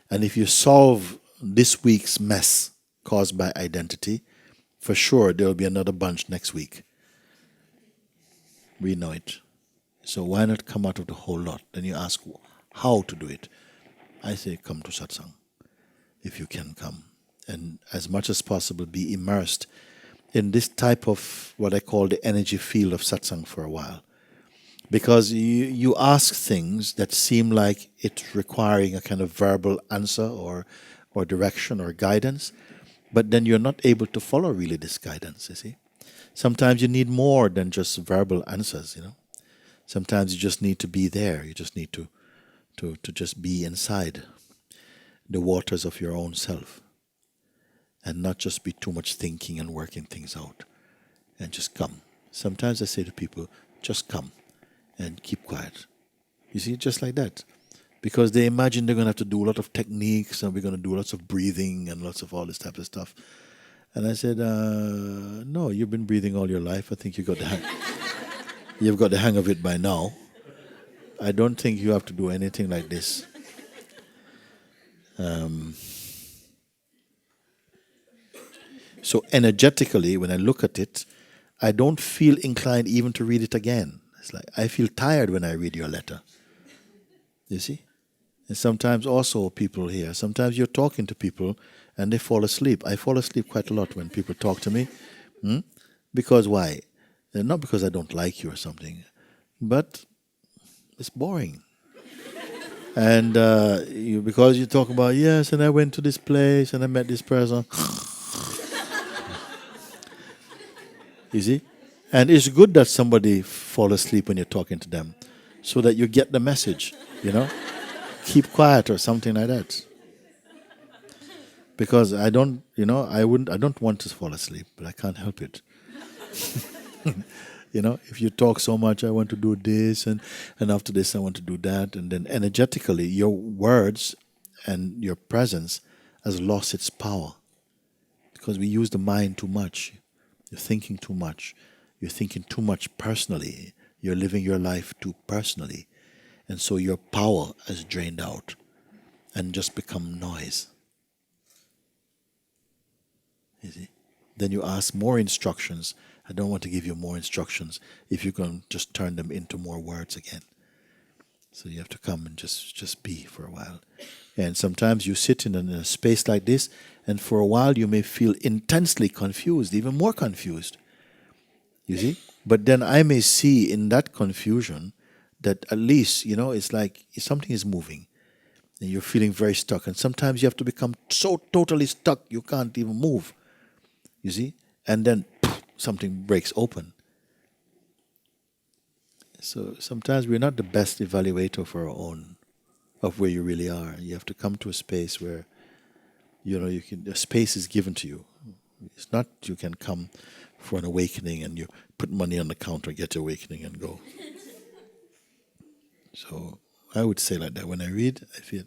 And if you solve this week's mess caused by identity, for sure there will be another bunch next week. We know it. So why not come out of the whole lot? Then you ask how to do it. I say come to Satsang, if you can come. And as much as possible be immersed in this type of what I call the energy field of Satsang for a while. Because you ask things that seem like it's requiring a kind of verbal answer or direction or guidance, but then you're not able to follow really this guidance, you see. Sometimes you need more than just verbal answers, you know. Sometimes you just need to be there. You just need to just be inside the waters of your own self and not just be too much thinking and working things out and just come. Sometimes I say to people, just come and keep quiet. You see, just like that. Because they imagine they're going to have to do a lot of techniques and we're going to do lots of breathing and lots of all this type of stuff. And I said, no, you've been breathing all your life. I think you've got the hang of it by now. I don't think you have to do anything like this. So energetically, when I look at it, I don't feel inclined even to read it again. It's like I feel tired when I read your letter. You see? And sometimes also people here, sometimes you're talking to people and they fall asleep. I fall asleep quite a lot when people talk to me. Because why? Not because I don't like you or something, but it's boring. And because you talk about, yes, and I went to this place and I met this person. You see? And it's good that somebody fall asleep when you're talking to them so that you get the message, Keep quiet or something like that. Because I don't want to fall asleep, but I can't help it. If you talk so much, I want to do this, and after this, I want to do that. And then energetically, your words and your presence has lost its power because we use the mind too much. You're thinking too much. You're thinking too much personally. You're living your life too personally. And so your power has drained out and just become noise. You see? Then you ask more instructions. I don't want to give you more instructions if you can just turn them into more words again. So you have to come and just be for a while. And sometimes you sit in a space like this, and for a while you may feel intensely confused, even more confused. You see? But then I may see in that confusion that at least, it's like something is moving. And you're feeling very stuck. And sometimes you have to become so totally stuck you can't even move. You see? And then something breaks open. So sometimes we're not the best evaluator for our own, of where you really are. You have to come to a space where, a space is given to you. It's not you can come for an awakening and you put money on the counter, get your awakening and go. So I would say like that. When I read, I feel,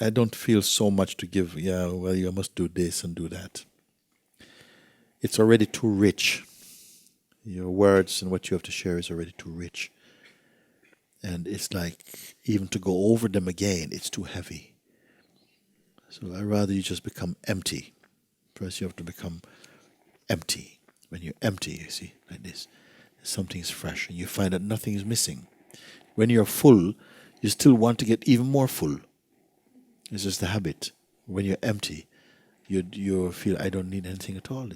I don't feel so much to give. Yeah, well, you must do this and do that. It's already too rich. Your words and what you have to share is already too rich. And it's like, even to go over them again, it's too heavy. So I'd rather you just become empty. First you have to become empty. When you're empty, you see, like this, something is fresh and you find that nothing is missing. When you're full, you still want to get even more full. It's just a habit. When you're empty, you feel, I don't need anything at all.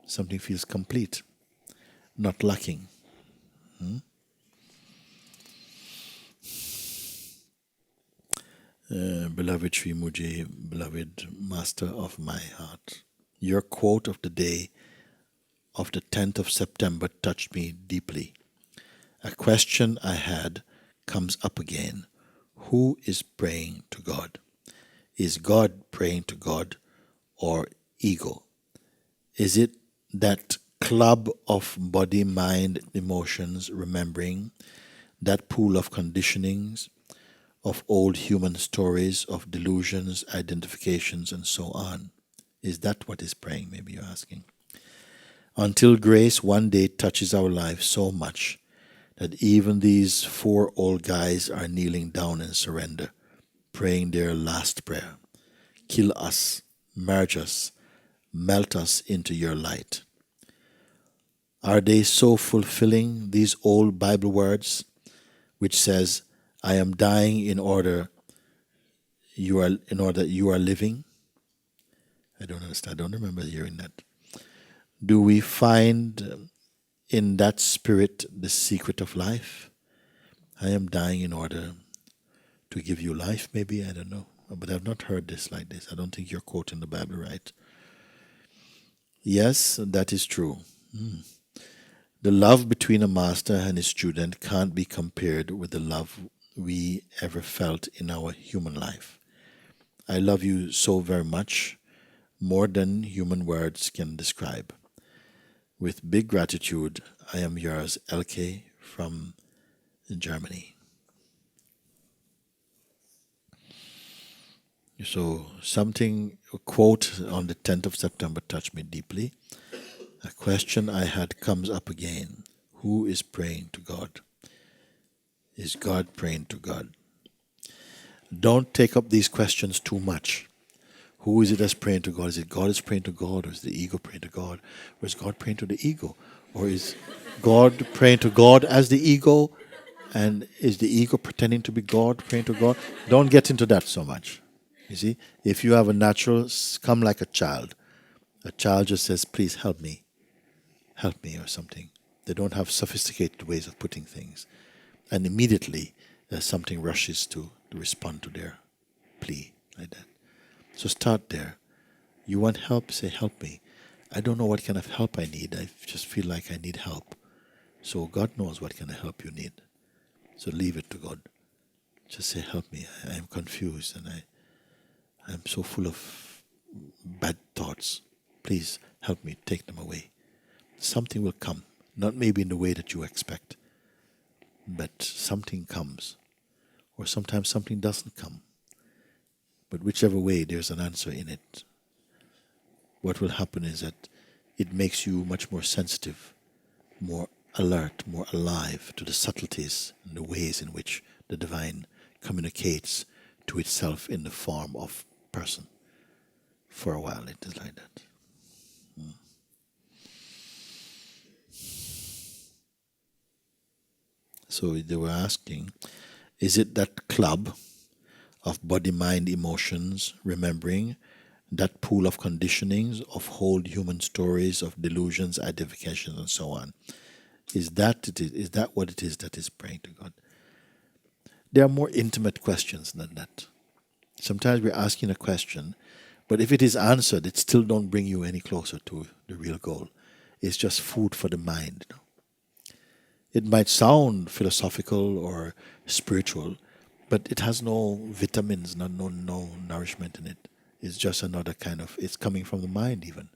Something feels complete, not lacking. Beloved Sri Mooji, beloved Master of my heart, your quote of the day of the 10th of September touched me deeply. A question I had comes up again. Who is praying to God? Is God praying to God or ego? Is it that club of body, mind, emotions, remembering, that pool of conditionings, of old human stories, of delusions, identifications, and so on? Is that what is praying, maybe you're asking? Until grace one day touches our life so much that even these four old guys are kneeling down in surrender, praying their last prayer. Kill us, merge us, melt us into your light. Are they so fulfilling these old Bible words, which says, I am dying in order you are living? I don't understand. I don't remember hearing that. Do we find in that spirit the secret of life? I am dying in order to give you life, maybe, I don't know. But I've not heard this like this. I don't think you're quoting the Bible right. Yes, that is true. The love between a master and his student can't be compared with the love we ever felt in our human life. I love you so very much, more than human words can describe. With big gratitude, I am yours, LK, from Germany. So a quote on the 10th of September touched me deeply. A question I had comes up again. Who is praying to God? Is God praying to God? Don't take up these questions too much. Who is it that's praying to God? Is it God is praying to God, or is the ego praying to God? Or is God praying to the ego? Or is God praying to God as the ego? And is the ego pretending to be God, praying to God? Don't get into that so much. You see, if you have a natural, come like a child. A child just says, please help me, or something. They don't have sophisticated ways of putting things. And immediately something rushes to respond to their plea like that. So start there. You want help? Say, help me. I don't know what kind of help I need. I just feel like I need help. So God knows what kind of help you need. So leave it to God. Just say, help me. I am confused and I'm so full of bad thoughts. Please help me, take them away. Something will come. Not maybe in the way that you expect, but something comes. Or sometimes something doesn't come. But whichever way, there's an answer in it. What will happen is that it makes you much more sensitive, more alert, more alive to the subtleties and the ways in which the divine communicates to itself in the form of person. For a while it is like that. So they were asking, is it that club of body, mind, emotions, remembering, that pool of conditionings, of whole human stories, of delusions, identifications, and so on? Is that what it is that is praying to God? There are more intimate questions than that. Sometimes we're asking a question, but if it is answered, it still don't bring you any closer to the real goal. It's just food for the mind. It might sound philosophical or spiritual, but it has no vitamins, no nourishment in it. It's just another kind of, it's coming from the mind even.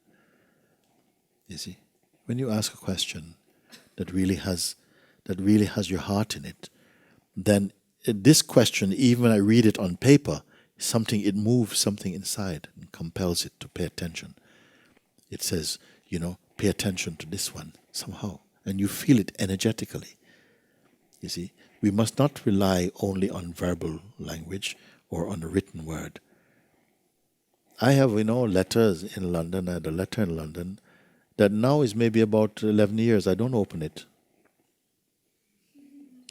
You see? When you ask a question that really has your heart in it, then this question, even when I read it on paper, it moves something inside and compels it to pay attention. It says, pay attention to this one somehow. And you feel it energetically. You see, we must not rely only on verbal language or on the written word. I have, letters in London. I had a letter in London that now is maybe about 11 years. I don't open it.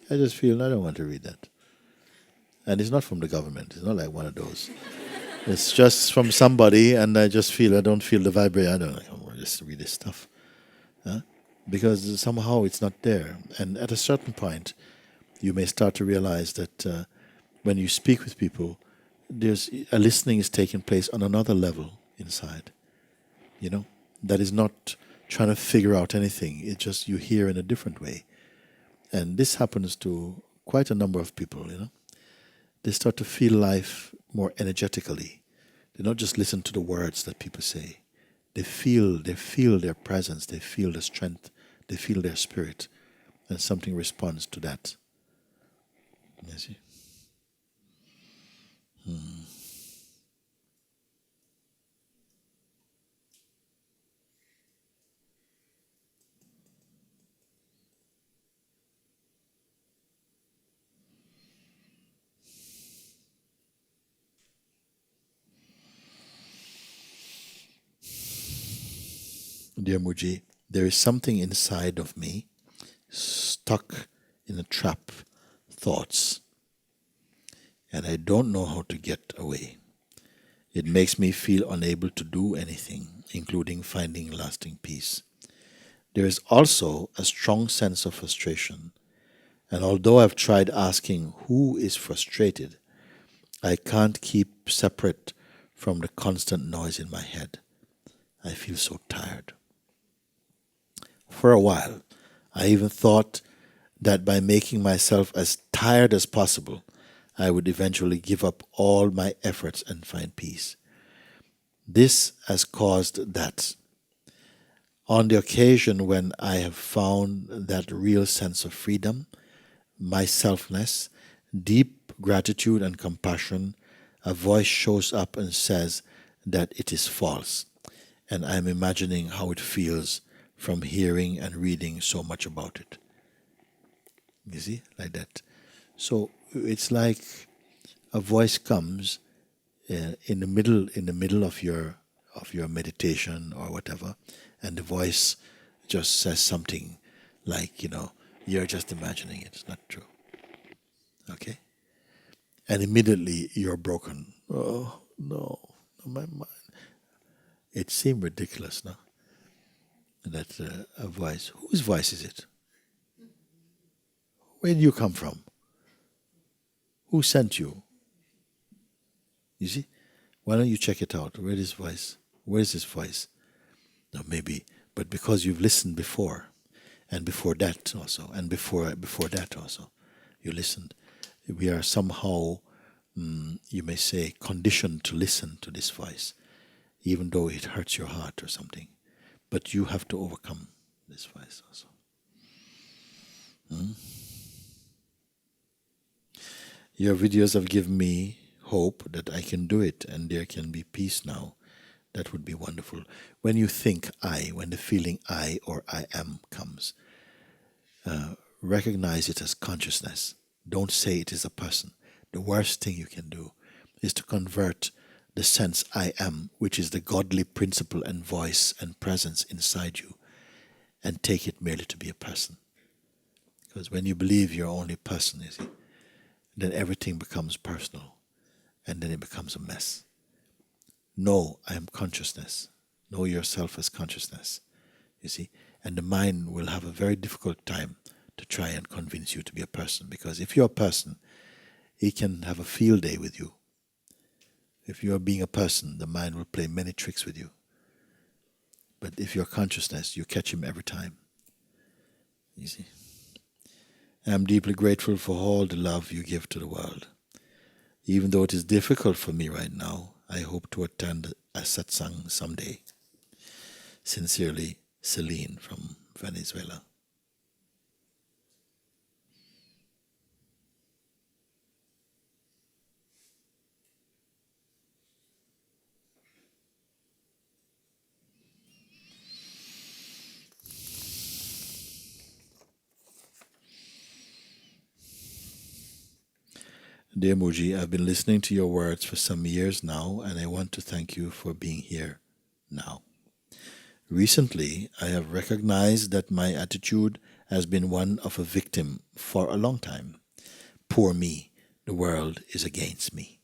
I just feel I don't want to read that. And it's not from the government. It's not like one of those. It's just from somebody, and I don't feel the vibration. I don't know, just read this stuff. Huh? Because somehow it's not there. And at a certain point, you may start to realize that when you speak with people, there's a listening is taking place on another level inside. That is not trying to figure out anything. It's just you hear in a different way. And this happens to quite a number of people, They start to feel life more energetically. They don't just listen to the words that people say. They feel their presence, they feel the strength, they feel their spirit, and something responds to that. You see? Dear Mooji, there is something inside of me stuck in a trap, thoughts, and I don't know how to get away. It makes me feel unable to do anything, including finding lasting peace. There is also a strong sense of frustration, and although I've tried asking who is frustrated, I can't keep separate from the constant noise in my head. I feel so tired. For a while, I even thought that by making myself as tired as possible, I would eventually give up all my efforts and find peace. This has caused that. On the occasion when I have found that real sense of freedom, my selfness, deep gratitude and compassion, a voice shows up and says that it is false. And I'm imagining how it feels from hearing and reading so much about it. You see, like that. So it's like a voice comes in the middle of your meditation or whatever, and the voice just says something like, you're just imagining it. It's not true. Okay? And immediately you're broken. Oh, no, my mind. It seemed ridiculous, no? That a voice. Whose voice is it? Where do you come from? Who sent you? You see? Why don't you check it out? Where is voice? Where is this voice? No, maybe, but because you've listened before, and before that also, and before that also, you listened. We are somehow, you may say, conditioned to listen to this voice, even though it hurts your heart or something. But you have to overcome this voice also. Your videos have given me hope that I can do it and there can be peace now. That would be wonderful. When you think when the feeling I or I am comes, recognize it as consciousness. Don't say it is a person. The worst thing you can do is to convert the sense I am, which is the godly principle and voice and presence inside you, and take it merely to be a person. Because when you believe you're only a person, you see, then everything becomes personal, and then it becomes a mess. Know I am consciousness. Know yourself as consciousness, you see. And the mind will have a very difficult time to try and convince you to be a person. Because if you're a person, it can have a field day with you. If you're being a person, the mind will play many tricks with you. But if you're consciousness, you catch him every time. You see. I'm deeply grateful for all the love you give to the world. Even though it is difficult for me right now, I hope to attend a Satsang someday. Sincerely, Celine from Venezuela. Dear Mooji, I've been listening to your words for some years now, and I want to thank you for being here now. Recently, I have recognized that my attitude has been one of a victim for a long time. Poor me, the world is against me.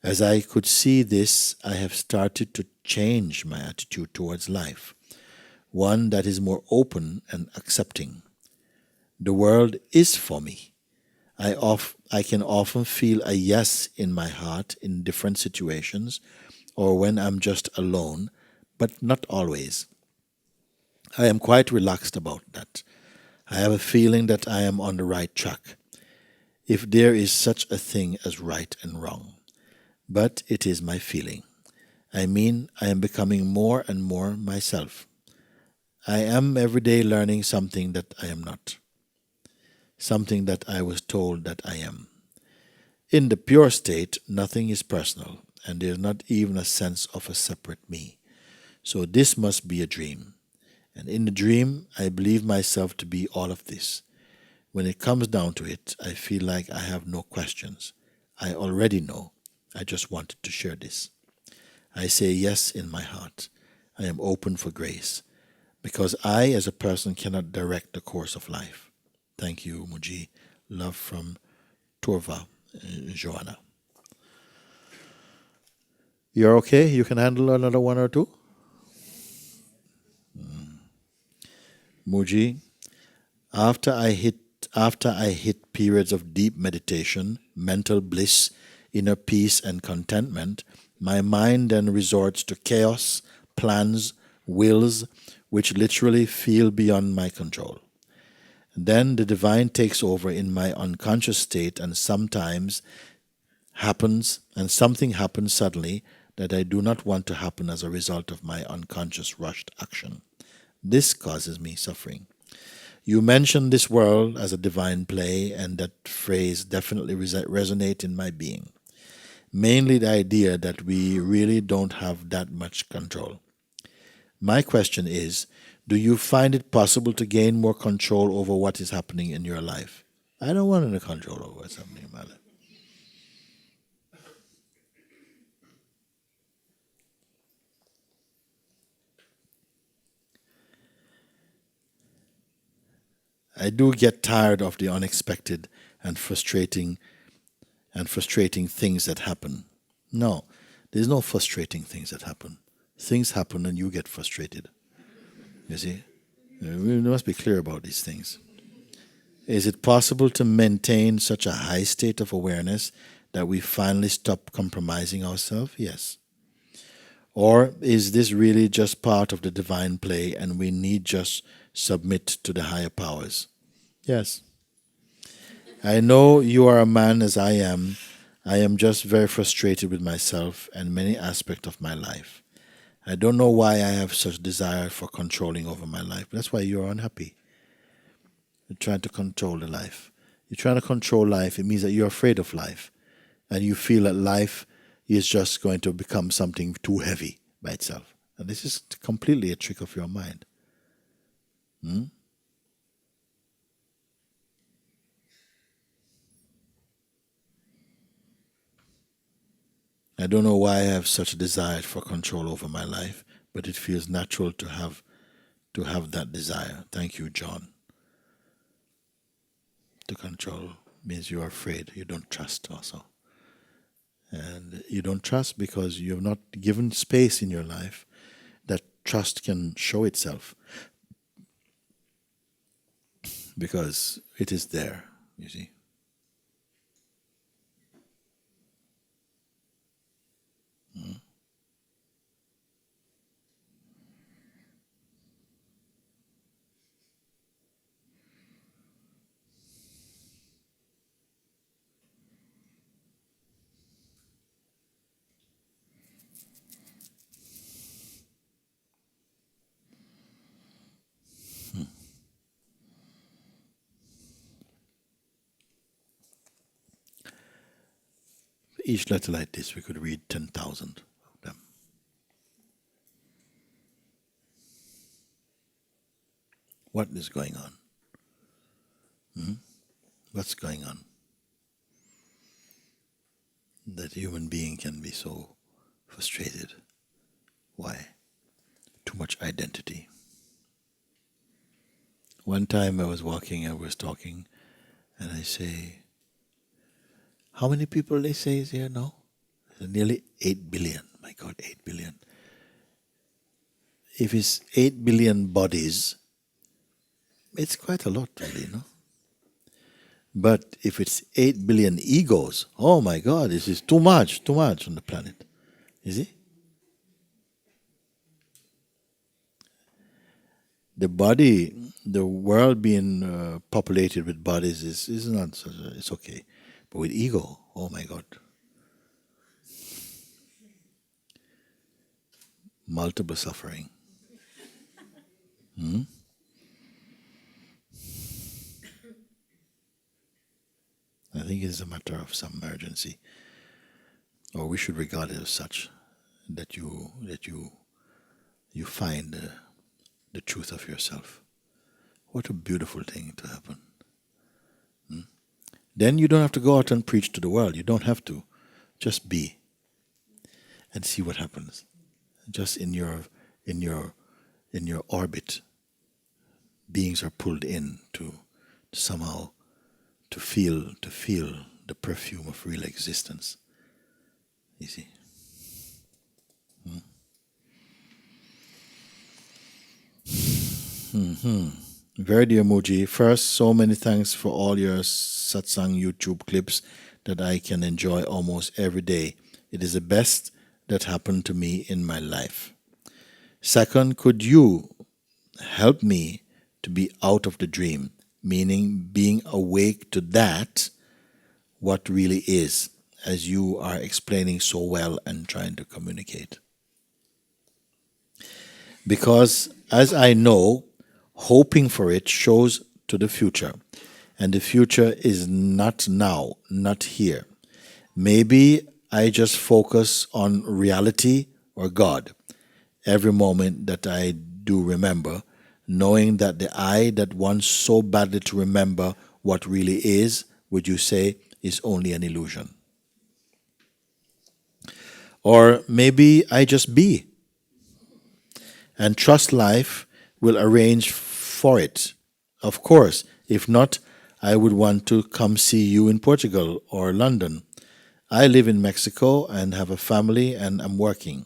As I could see this, I have started to change my attitude towards life, one that is more open and accepting. The world is for me. I can often feel a yes in my heart in different situations or when I'm just alone, but not always. I am quite relaxed about that. I have a feeling that I am on the right track, if there is such a thing as right and wrong. But it is my feeling. I mean, I am becoming more and more myself. I am every day learning something that I am not, something that I was told that I am. In the pure state, nothing is personal, and there is not even a sense of a separate me. So this must be a dream. And in the dream, I believe myself to be all of this. When it comes down to it, I feel like I have no questions. I already know. I just wanted to share this. I say yes in my heart. I am open for grace, because I, as a person, cannot direct the course of life. Thank you, Mooji. Love from Torva, Joanna. You're okay? You can handle another one or two? Mooji, after I hit periods of deep meditation, mental bliss, inner peace and contentment, my mind then resorts to chaos, plans, wills, which literally feel beyond my control. Then the divine takes over in my unconscious state, and something happens suddenly that I do not want to happen as a result of my unconscious rushed action. This causes me suffering. You mentioned this world as a divine play, and that phrase definitely resonates in my being. mainly the idea that we really don't have that much control. My question is, do you find it possible to gain more control over what is happening in your life? I don't want any control over what's happening in my life. I do get tired of the unexpected and frustrating things that happen. No, there's no frustrating things that happen. Things happen and you get frustrated. You see? We must be clear about these things. Is it possible to maintain such a high state of awareness that we finally stop compromising ourselves? Yes. Or is this really just part of the divine play and we need just submit to the higher powers? Yes. I know you are a man as I am. I am just very frustrated with myself and many aspects of my life. I don't know why I have such desire for controlling over my life. That's why you're unhappy. You're trying to control the life. You're trying to control life. It means that you're afraid of life. And you feel that life is just going to become something too heavy by itself. And this is completely a trick of your mind. I don't know why I have such a desire for control over my life, but it feels natural to have that desire. Thank you, John. To control means you are afraid. You don't trust also. And you don't trust because you have not given space in your life that trust can show itself. Because it is there, you see. Each letter like this, we could read 10,000 of them. What is going on? What's going on? That human being can be so frustrated. Why? Too much identity. One time I was walking, I was talking, and I say, how many people they say is here now? Nearly 8 billion. My God, 8 billion. If it's 8 billion bodies, it's quite a lot, really, no? But if it's 8 billion egos, oh my God, this is too much on the planet. You see? The body, the world being populated with bodies is not, it's okay. But with ego, oh my God. Multiple suffering. I think it's a matter of some urgency, or we should regard it as such, that you find the truth of yourself. What a beautiful thing to happen. Then you don't have to go out and preach to the world. You don't have to. Just be and see what happens. Just in your orbit, beings are pulled in to somehow to feel the perfume of real existence. You see. Very dear Mooji, first, so many thanks for all your Satsang YouTube clips that I can enjoy almost every day. It is the best that happened to me in my life. Second, could you help me to be out of the dream, meaning being awake to that, what really is, as you are explaining so well and trying to communicate? Because, as I know, hoping for it shows to the future, and the future is not now, not here. Maybe I just focus on reality or God every moment that I do remember, knowing that the I that wants so badly to remember what really is, would you say, is only an illusion? Or maybe I just be and trust life will arrange for it. Of course, if not, I would want to come see you in Portugal or London. I live in Mexico and have a family and I'm working.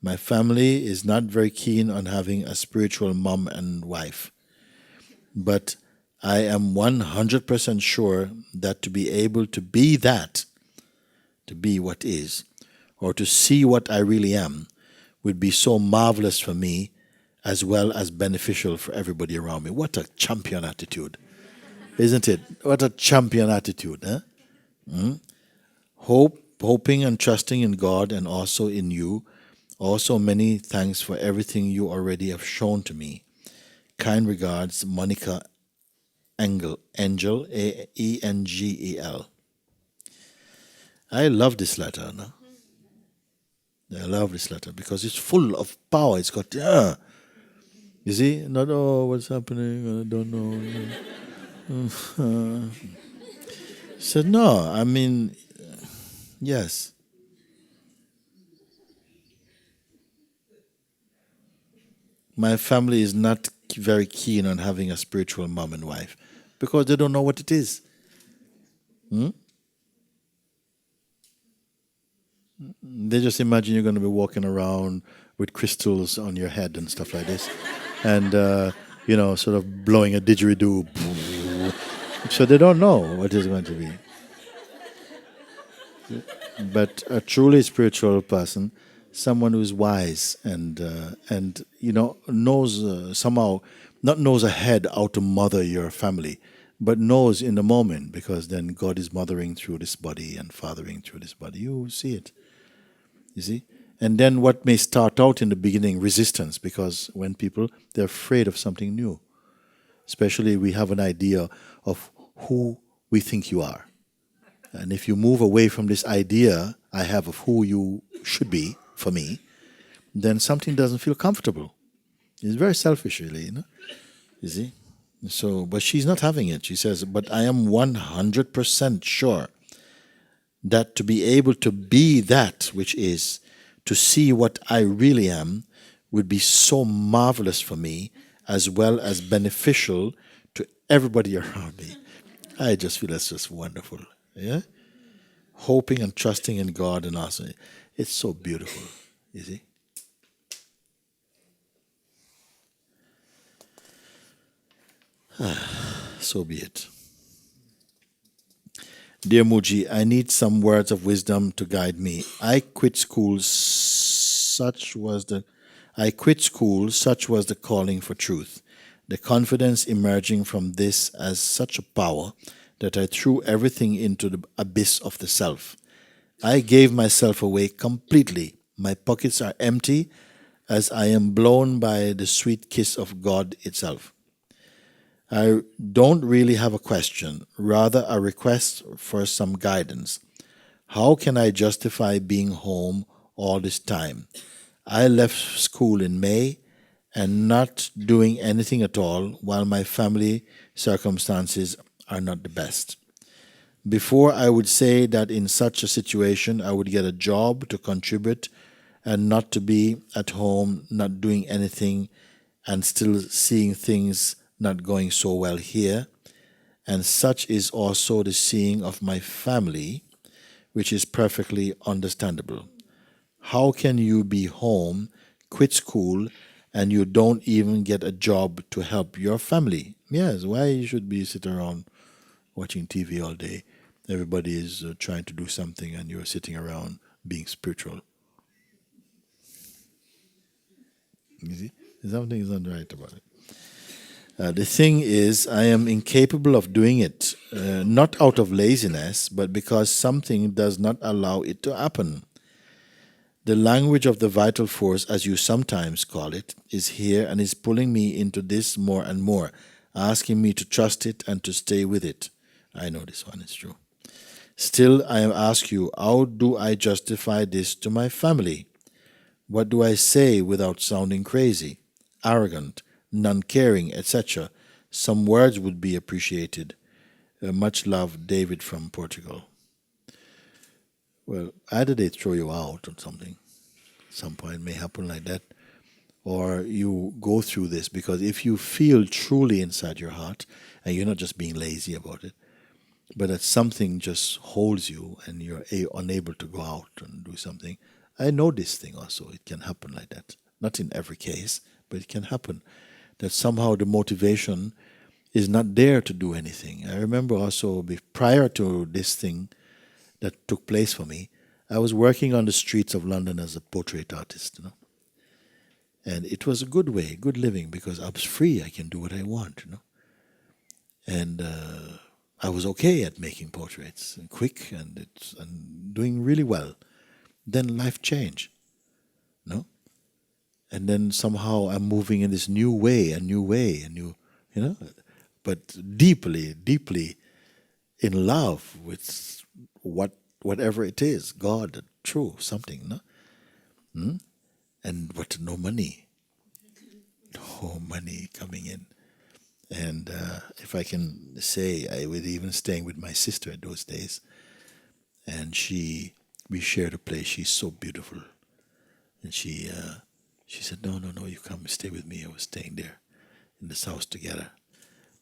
My family is not very keen on having a spiritual mom and wife, but I am 100% sure that to be able to be that, to be what is, or to see what I really am, would be so marvelous for me as well as beneficial for everybody around me. What a champion attitude, isn't it? What a champion attitude, huh? Hoping and trusting in God and also in you. Also, many thanks for everything you already have shown to me. Kind regards, Monica Angel, Engel. I love this letter. No? I love this letter because it's full of power. It's got, you see, not, oh, what's happening? I don't know. So, no, I mean, yes. My family is not very keen on having a spiritual mom and wife because they don't know what it is. They just imagine you're going to be walking around with crystals on your head and stuff like this, and sort of blowing a didgeridoo. So they don't know what it's going to be. But a truly spiritual person, someone who's wise and knows somehow, not knows ahead how to mother your family, but knows in the moment because then God is mothering through this body and fathering through this body. You see it. You see? And then what may start out in the beginning, resistance, because when people, they're afraid of something new. Especially we have an idea of who we think you are. And if you move away from this idea I have of who you should be for me, then something doesn't feel comfortable. It's very selfish, really, You see? So, but she's not having it. She says, but I am 100% sure that to be able to be that which is, to see what I really am, would be so marvelous for me as well as beneficial to everybody around me. I just feel that's just wonderful. Yeah? Hoping and trusting in God and also, it's so beautiful, you see? So be it. Dear Mooji, I need some words of wisdom to guide me. I quit school, such was the calling for truth. The confidence emerging from this as such a power that I threw everything into the abyss of the self. I gave myself away completely. My pockets are empty as I am blown by the sweet kiss of God itself. I don't really have a question, rather a request for some guidance. How can I justify being home all this time? I left school in May and not doing anything at all while my family circumstances are not the best. Before I would say that in such a situation I would get a job to contribute and not to be at home, not doing anything and still seeing things not going so well here. And such is also the seeing of my family, which is perfectly understandable. How can you be home, quit school, and you don't even get a job to help your family? Yes, why you should be sitting around watching TV all day? Everybody is trying to do something and you're sitting around being spiritual. You see? Something is not right about it. The thing is, I am incapable of doing it, not out of laziness, but because something does not allow it to happen. The language of the vital force, as you sometimes call it, is here and is pulling me into this more and more, asking me to trust it and to stay with it. I know this one is true. Still, I ask you, how do I justify this to my family? What do I say without sounding crazy, arrogant, non-caring, etc.? Some words would be appreciated. Much love, David from Portugal. Well, either they throw you out or something. At some point may happen like that. Or you go through this because if you feel truly inside your heart, and you're not just being lazy about it, but that something just holds you and you're unable to go out and do something. I know this thing also. It can happen like that. Not in every case, but it can happen. That somehow the motivation is not there to do anything. I remember also prior to this thing that took place for me, I was working on the streets of London as a portrait artist, And it was a good way, good living, because I was free. I can do what I want. And I was okay at making portraits, and quick, and doing really well. Then life changed, no? And then somehow I'm moving in this new way, but deeply, deeply in love with whatever it is, God, true, something, no? But no money coming in. And if I can say, I was even staying with my sister in those days, and we shared a place. She's so beautiful, and she said, "No, no, no, you come stay with me." I was staying there in this house together,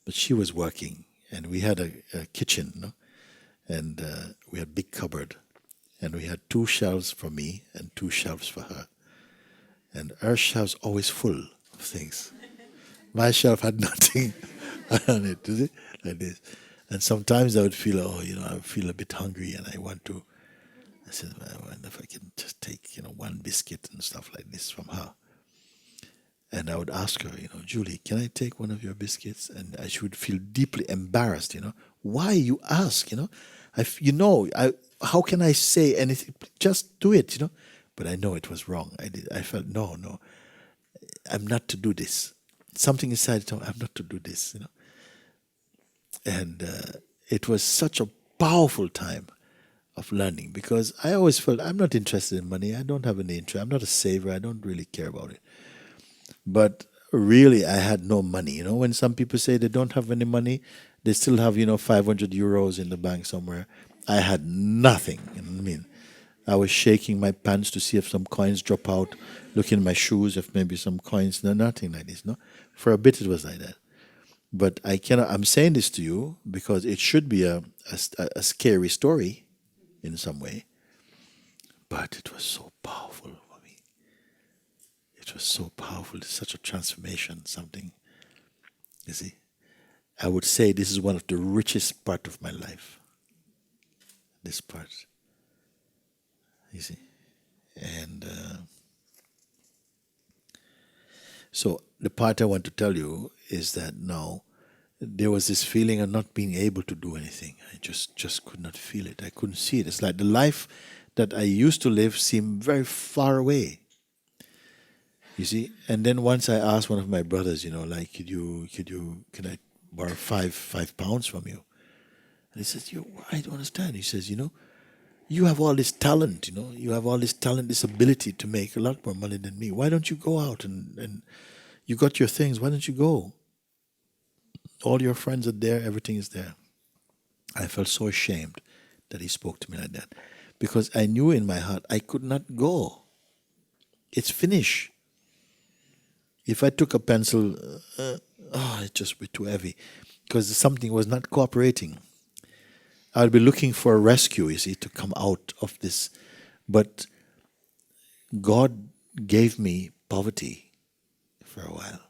but she was working, and we had a kitchen, and we had a big cupboard, and we had 2 shelves for me and 2 shelves for her, and her shelves always full of things. My shelf had nothing on it, you see, like this. And sometimes I would feel, I feel a bit hungry and I want to. I said, well, I wonder if I can just take, one biscuit and stuff like this from her. And I would ask her, Julie, can I take one of your biscuits? And she would feel deeply embarrassed, Why you ask, how can I say anything? Just do it, But I know it was wrong. I felt, no, I'm not to do this. Something inside told me, I'm not to do this, And it was such a powerful time of learning because I always felt I'm not interested in money. I don't have any interest. I'm not a saver. I don't really care about it. But really, I had no money. When some people say they don't have any money, they still have, 500 euros in the bank somewhere. I had nothing. You know what I mean? I was shaking my pants to see if some coins drop out, looking at my shoes, if maybe some coins, no, nothing like this. No, for a bit it was like that. But I cannot. I'm saying this to you because it should be a scary story, in some way. But it was so powerful for me. It was so powerful. It's such a transformation. Something. You see, I would say this is one of the richest part of my life. This part. You see, and so the part I want to tell you is that now there was this feeling of not being able to do anything. I just could not feel it. I couldn't see it. It's like the life that I used to live seemed very far away. You see, and then once I asked one of my brothers, like, can I borrow five pounds from you? And he says, I don't understand. He says, you have all this talent, you have all this talent, this ability to make a lot more money than me. Why don't you go out and you got your things, why don't you go? All your friends are there, everything is there. I felt so ashamed that he spoke to me like that because I knew in my heart I could not go. It's finished. If I took a pencil, it just be too heavy because something was not cooperating. I would be looking for a rescue, you see, to come out of this. But God gave me poverty for a while.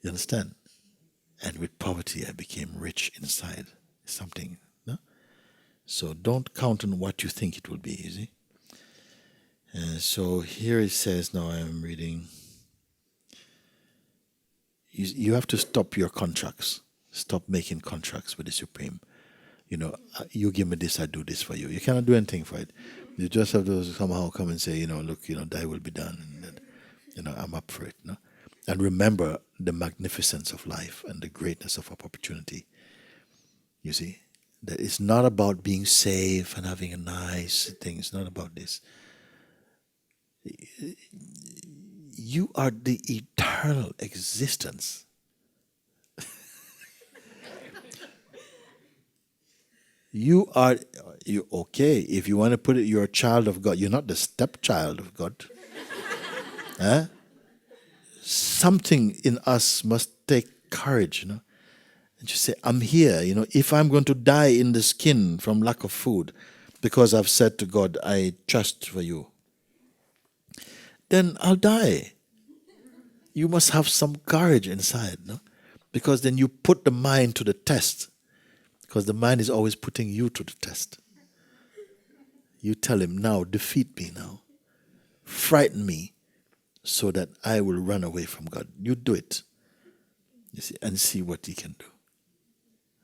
You understand? And with poverty, I became rich inside. Something, no? So don't count on what you think it will be, you see? So here it says, now I'm reading, you have to stop your contracts. Stop making contracts with the Supreme. You give me this, I do this for you. You cannot do anything for it. You just have to somehow come and say, look, thy will be done. And, I'm up for it. No? And remember the magnificence of life and the greatness of opportunity. You see? That it's not about being safe and having a nice thing. It's not about this. You are the eternal existence. You are, you okay, if you want to put it, you're a child of God. You're not the stepchild of God. Huh? Something in us must take courage, you know. And just say, I'm here, you know. If I'm going to die in the skin from lack of food, because I've said to God, I trust for you, then I'll die. You must have some courage inside, no? Because then you put the mind to the test. Because the mind is always putting you to the test. You tell him, now, defeat me now. Frighten me so that I will run away from God. You do it. You see, and see what he can do.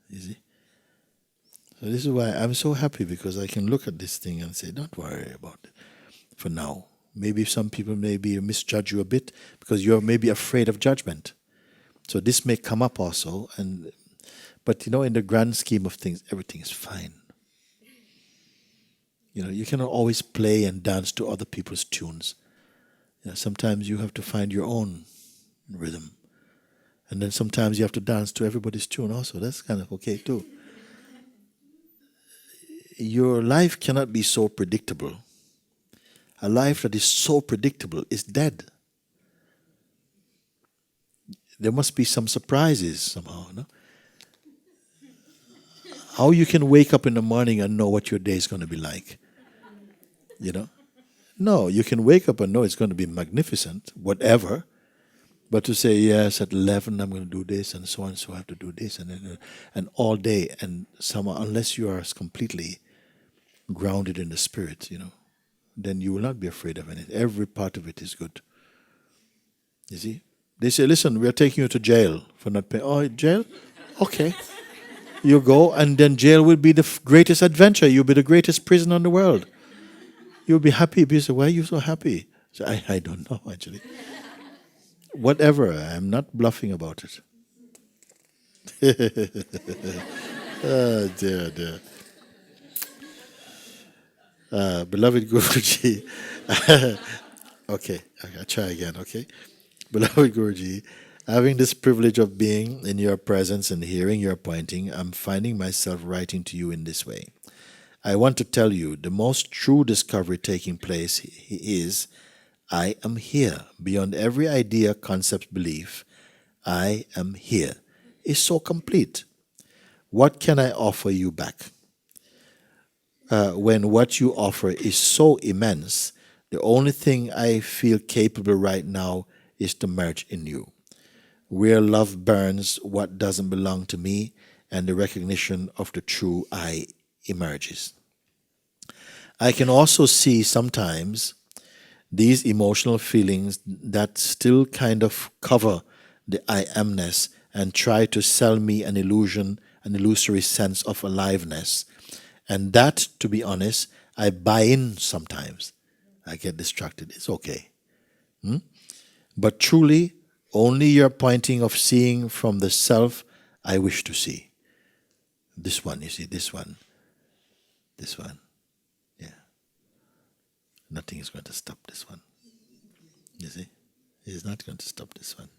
You see? So this is why I'm so happy, because I can look at this thing and say, don't worry about it for now. Maybe some people maybe misjudge you a bit because you're maybe afraid of judgment. So this may come up also, but you know, in the grand scheme of things, everything is fine. You know, you cannot always play and dance to other people's tunes. You know, sometimes you have to find your own rhythm. And then sometimes you have to dance to everybody's tune also. That's kind of okay too. Your life cannot be so predictable. A life that is so predictable is dead. There must be some surprises somehow, no? How you can wake up in the morning and know what your day is going to be like, you know? No, you can wake up and know it's going to be magnificent, whatever. But to say, yes, at 11 I'm going to do this, and so on, so I have to do this, and all day, and somehow, unless you are completely grounded in the spirit, you know, then you will not be afraid of anything. Every part of it is good. You see? They say, listen, we are taking you to jail for not paying. Oh, jail? Okay. You go, and then jail will be the greatest adventure. You'll be the greatest prisoner in the world. You'll be happy. People say, why are you so happy? So I don't know, actually. Whatever, I'm not bluffing about it. Oh, dear, dear. Beloved Guruji. Okay, I'll try again, okay? Beloved Guruji, having this privilege of being in your presence and hearing your pointing, I'm finding myself writing to you in this way. I want to tell you the most true discovery taking place is I am here. Beyond every idea, concept, belief, I am here. It's so complete. What can I offer you back? When what you offer is so immense, the only thing I feel capable right now is to merge in you. Where love burns what doesn't belong to me, and the recognition of the true I emerges. I can also see sometimes these emotional feelings that still kind of cover the I amness and try to sell me an illusion, an illusory sense of aliveness. And that, to be honest, I buy in sometimes. I get distracted. It's okay. But truly, only your pointing of seeing from the self I wish to see. This one, you see, this one. This one. Yeah. Nothing is going to stop this one. You see? It is not going to stop this one.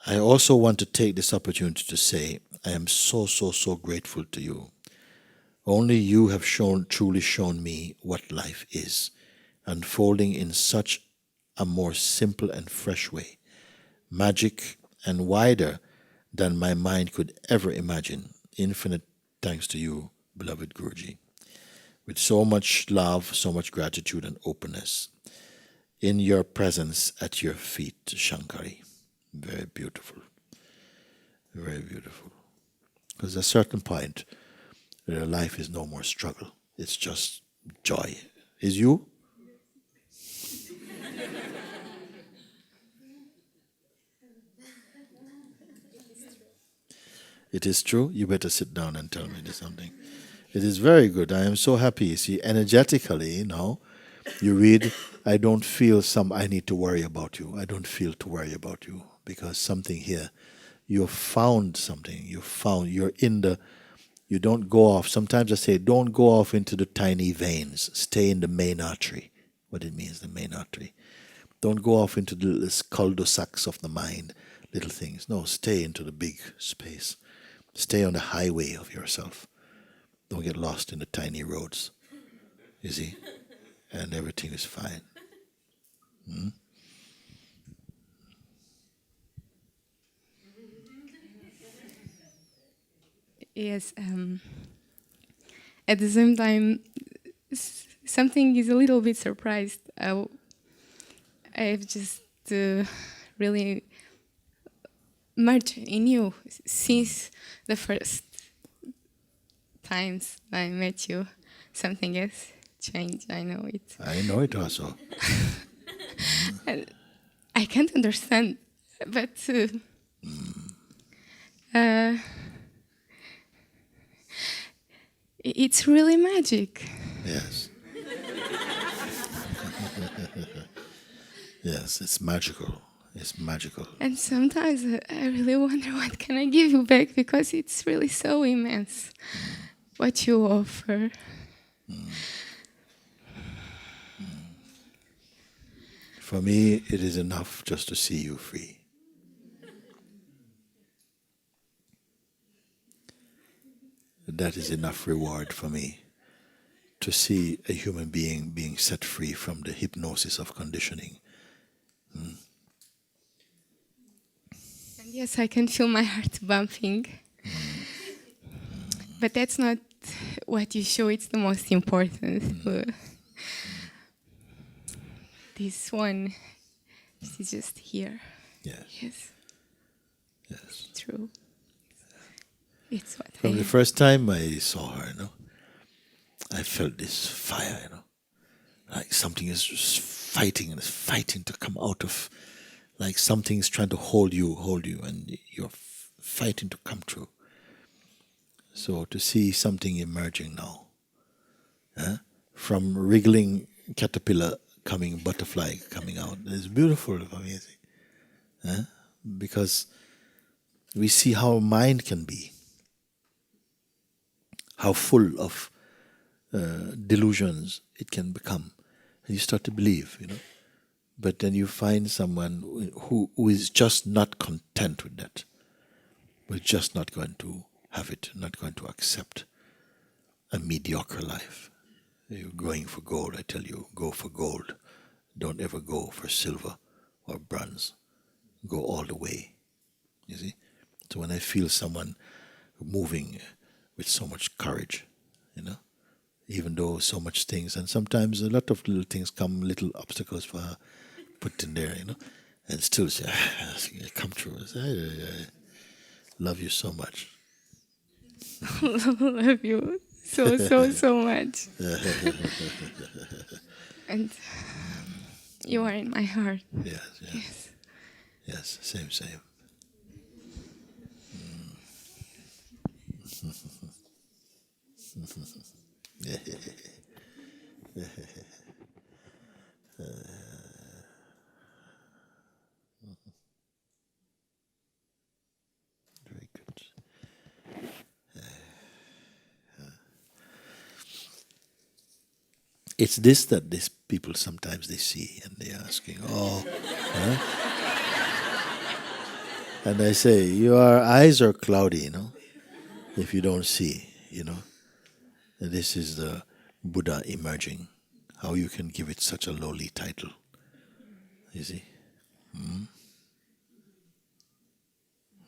I also want to take this opportunity to say I am so, so, so grateful to you. Only you have truly shown me what life is, unfolding in such a more simple and fresh way, magic and wider than my mind could ever imagine. Infinite thanks to you, beloved Guruji. With so much love, so much gratitude and openness. In your presence, at your feet, Shankari. Very beautiful. Very beautiful. Because at a certain point, life is no more struggle. It's just joy. Is you? It is true? You better sit down and tell me this something. It is very good. I am so happy. You see, energetically, now, you read, I don't feel I need to worry about you. I don't feel to worry about you because something here, you have found something. You're in the You don't go off. Sometimes I say, don't go off into the tiny veins. Stay in the main artery. What it means, the main artery. Don't go off into the little cul-de-sacs of the mind, little things. No, stay into the big space. Stay on the highway of yourself. Don't get lost in the tiny roads. You see? And everything is fine. Hmm? Yes. At the same time, something is a little bit surprised. I've just really merged in you since the first times I met you. Something has changed. I know it. I know it also. And I can't understand, but it's really magic. Yes. Yes, it's magical. It's magical. And sometimes I really wonder what can I give you back, because it's really so immense what you offer. For me, it is enough just to see you free. That is enough reward for me, to see a human being being set free from the hypnosis of conditioning. And yes, I can feel my heart bumping. But that's not what you show, it's the most important. This one, this is just here. Yes. Yes. Yes. True. It's what From the first time I saw her, I felt this fire, like something is just fighting and it's fighting to come out of, like something is trying to hold you, and you're fighting to come through. So to see something emerging now, from wriggling caterpillar coming, butterfly coming out, is beautiful, amazing. Because we see how mind can be, how full of delusions it can become. And you start to believe, But then you find someone who is just not content with that, who is just not going to have it, not going to accept a mediocre life. You're going for gold. I tell you, go for gold. Don't ever go for silver or bronze. Go all the way. You see? So when I feel someone moving with so much courage, even though so much things, and sometimes a lot of little things come, little obstacles for her put in there, and still say, come through. I say, I love you so much. love you so much. And you are in my heart. Yes, same. Very good. It's this that these people sometimes they see and they're asking, and I say, your eyes are cloudy, if you don't see, And this is the Buddha emerging, how you can give it such a lowly title, you see.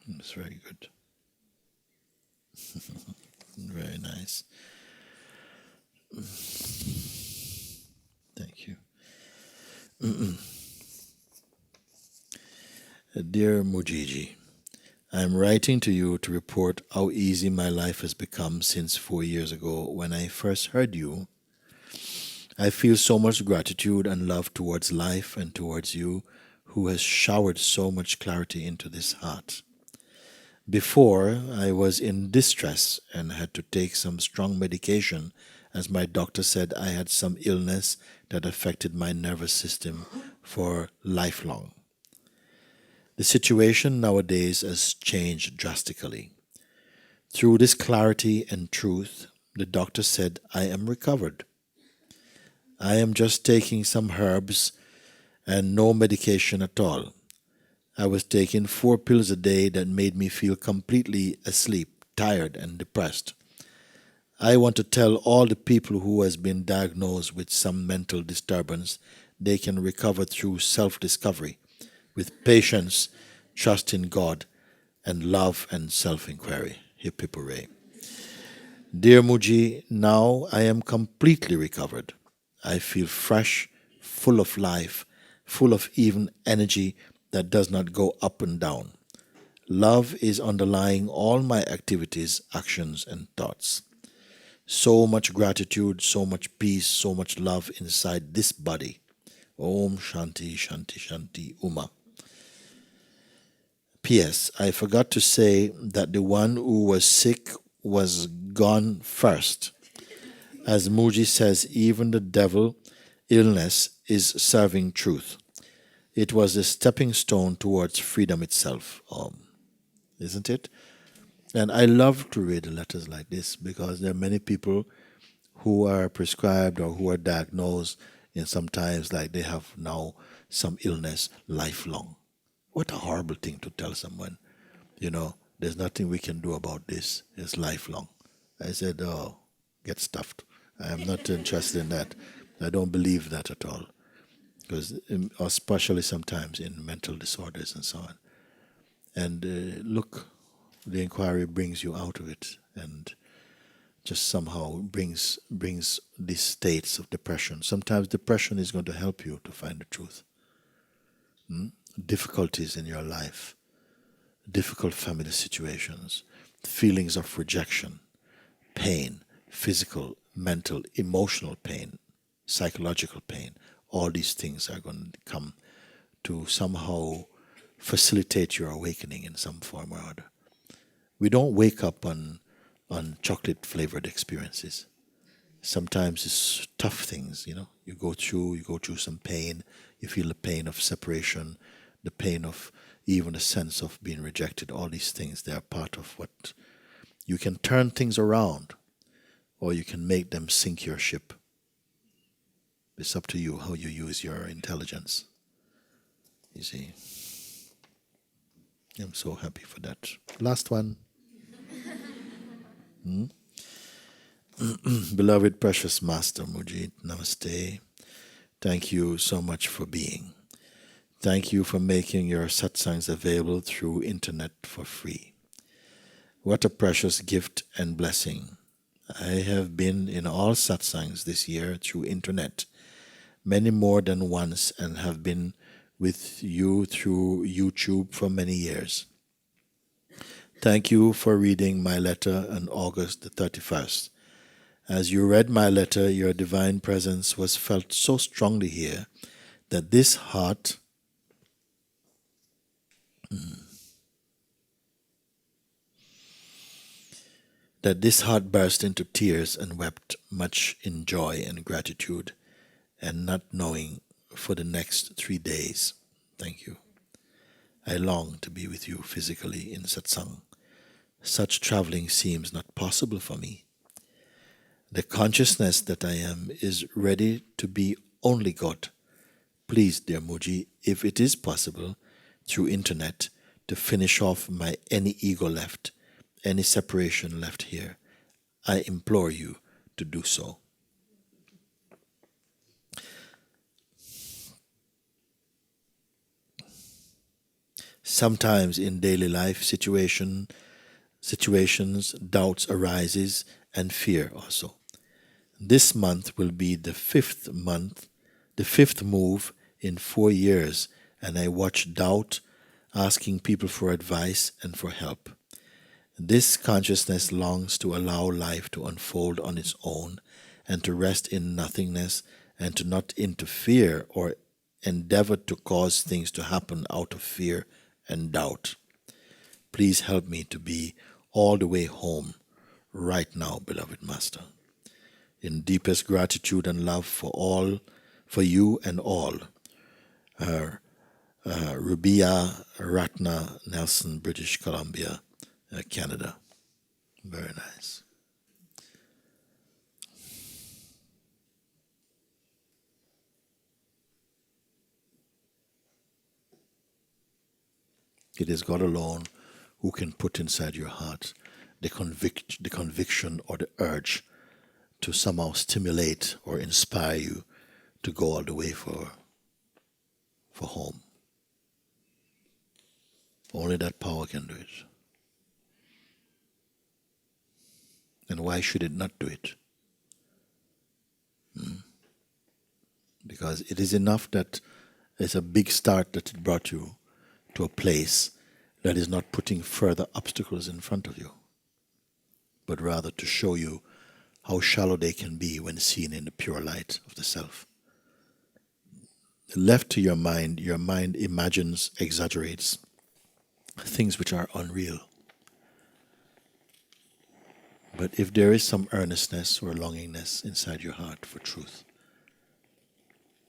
It's very good. Very nice. Thank you. Dear Mooji, I am writing to you to report how easy my life has become since 4 years ago when I first heard you. I feel so much gratitude and love towards life and towards you, who has showered so much clarity into this heart. Before, I was in distress and had to take some strong medication, as my doctor said I had some illness that affected my nervous system for lifelong. The situation nowadays has changed drastically. Through this clarity and truth, the doctor said, I am recovered. I am just taking some herbs and no medication at all. I was taking 4 pills a day that made me feel completely asleep, tired, and depressed. I want to tell all the people who has been diagnosed with some mental disturbance they can recover through self-discovery, with patience, trust in God, and love and self-inquiry. Hip hip hooray. Dear Mooji, now I am completely recovered. I feel fresh, full of life, full of even energy that does not go up and down. Love is underlying all my activities, actions, and thoughts. So much gratitude, so much peace, so much love inside this body. Om Shanti Shanti Shanti Uma. P.S. I forgot to say that the one who was sick was gone first. As Mooji says, even the devil, illness, is serving truth. It was a stepping stone towards freedom itself, isn't it? And I love to read letters like this because there are many people who are prescribed or who are diagnosed, and sometimes like they have now some illness lifelong. What a horrible thing to tell someone. There's nothing we can do about this. It's lifelong. I said, oh, get stuffed. I am not interested in that. I don't believe that at all. Because, especially sometimes in mental disorders and so on. And look, the inquiry brings you out of it and just somehow brings these states of depression. Sometimes depression is going to help you to find the truth. Difficulties in your life, difficult family situations, feelings of rejection, pain, physical, mental, emotional pain, psychological pain, all these things are going to come to somehow facilitate your awakening in some form or other. We don't wake up on chocolate flavored experiences. Sometimes it's tough things, You go through some pain, you feel the pain of separation, the pain of even a sense of being rejected, all these things, they are part of what you can turn things around or you can make them sink your ship. It's up to you how you use your intelligence. You see. I'm so happy for that. Last one. Beloved precious Master Mooji, Namaste. Thank you so much for being. Thank you for making your satsangs available through internet for free. What a precious gift and blessing. I have been in all satsangs this year through internet, many more than once, and have been with you through YouTube for many years. Thank you for reading my letter on August the 31st. As you read my letter, your divine presence was felt so strongly here that this heart burst into tears and wept much in joy and gratitude, and not knowing for the next 3 days. Thank you. I long to be with you physically in Satsang. Such traveling seems not possible for me. The consciousness that I am is ready to be only God. Please, dear Mooji, if it is possible, through internet, to finish off any ego left, any separation left here, I implore you to do so. Sometimes in daily life situations, doubts arises and fear also. This month will be the fifth move in 4 years, and I watch doubt, asking people for advice and for help. This consciousness longs to allow life to unfold on its own and to rest in nothingness and to not interfere or endeavor to cause things to happen out of fear and doubt. Please help me to be all the way home right now, beloved Master. In deepest gratitude and love for you and all. Rubia Ratna Nelson, British Columbia, Canada. Very nice. It is God alone who can put inside your heart the conviction or the urge to somehow stimulate or inspire you to go all the way for home. Only that power can do it. And why should it not do it? Because it is enough that it's a big start that it brought you to a place that is not putting further obstacles in front of you, but rather to show you how shallow they can be when seen in the pure light of the self. Left to your mind imagines, exaggerates things which are unreal. But if there is some earnestness or longingness inside your heart for truth,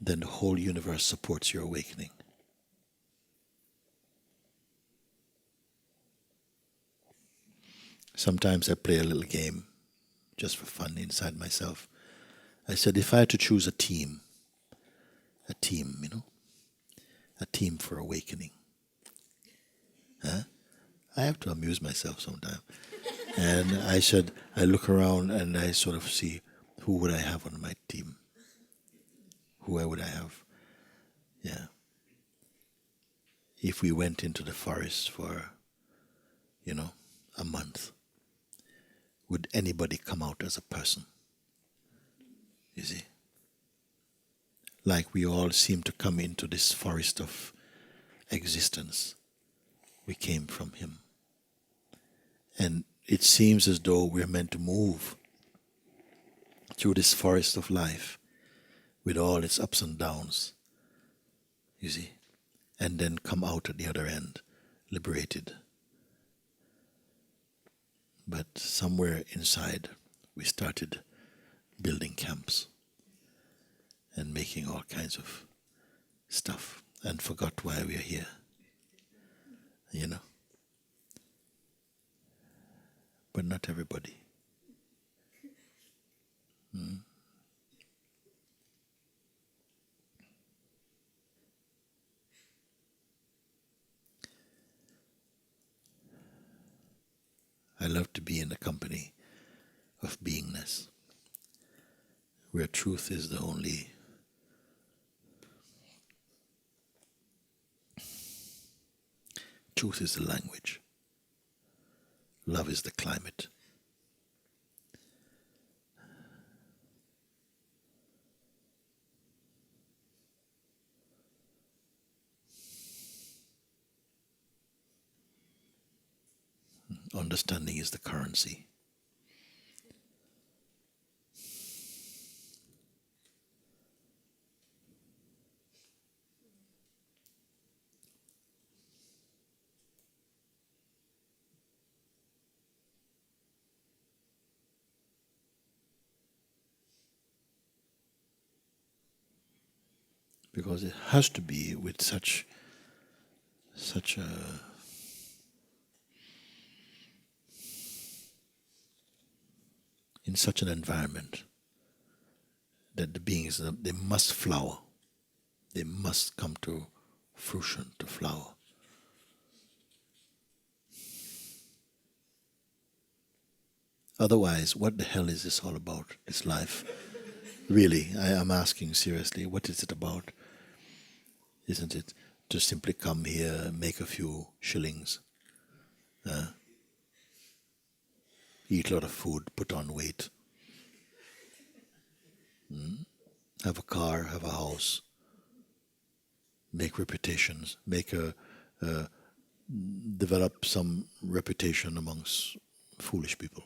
then the whole universe supports your awakening. Sometimes I play a little game just for fun inside myself. I said, if I had to choose a team, a team for awakening, I have to amuse myself sometimes. And I said, I look around and I sort of see who would I have on my team? Who would I have? Yeah. If we went into the forest for, a month, would anybody come out as a person? You see? Like we all seem to come into this forest of existence. We came from Him. And it seems as though we're meant to move through this forest of life with all its ups and downs, you see, and then come out at the other end, liberated. But somewhere inside, we started building camps and making all kinds of stuff and forgot why we are here, But not everybody. I love to be in the company of beingness, where truth is the only truth is the language. Love is the climate. Understanding is the currency. Because it has to be with such a in such an environment that the beings, they must flower. They must come to fruition, to flower. Otherwise, what the hell is this all about, this life? Really, I am asking seriously, what is it about? Isn't it to simply come here, make a few shillings, eat a lot of food, put on weight, have a car, have a house, make reputations, develop some reputation amongst foolish people.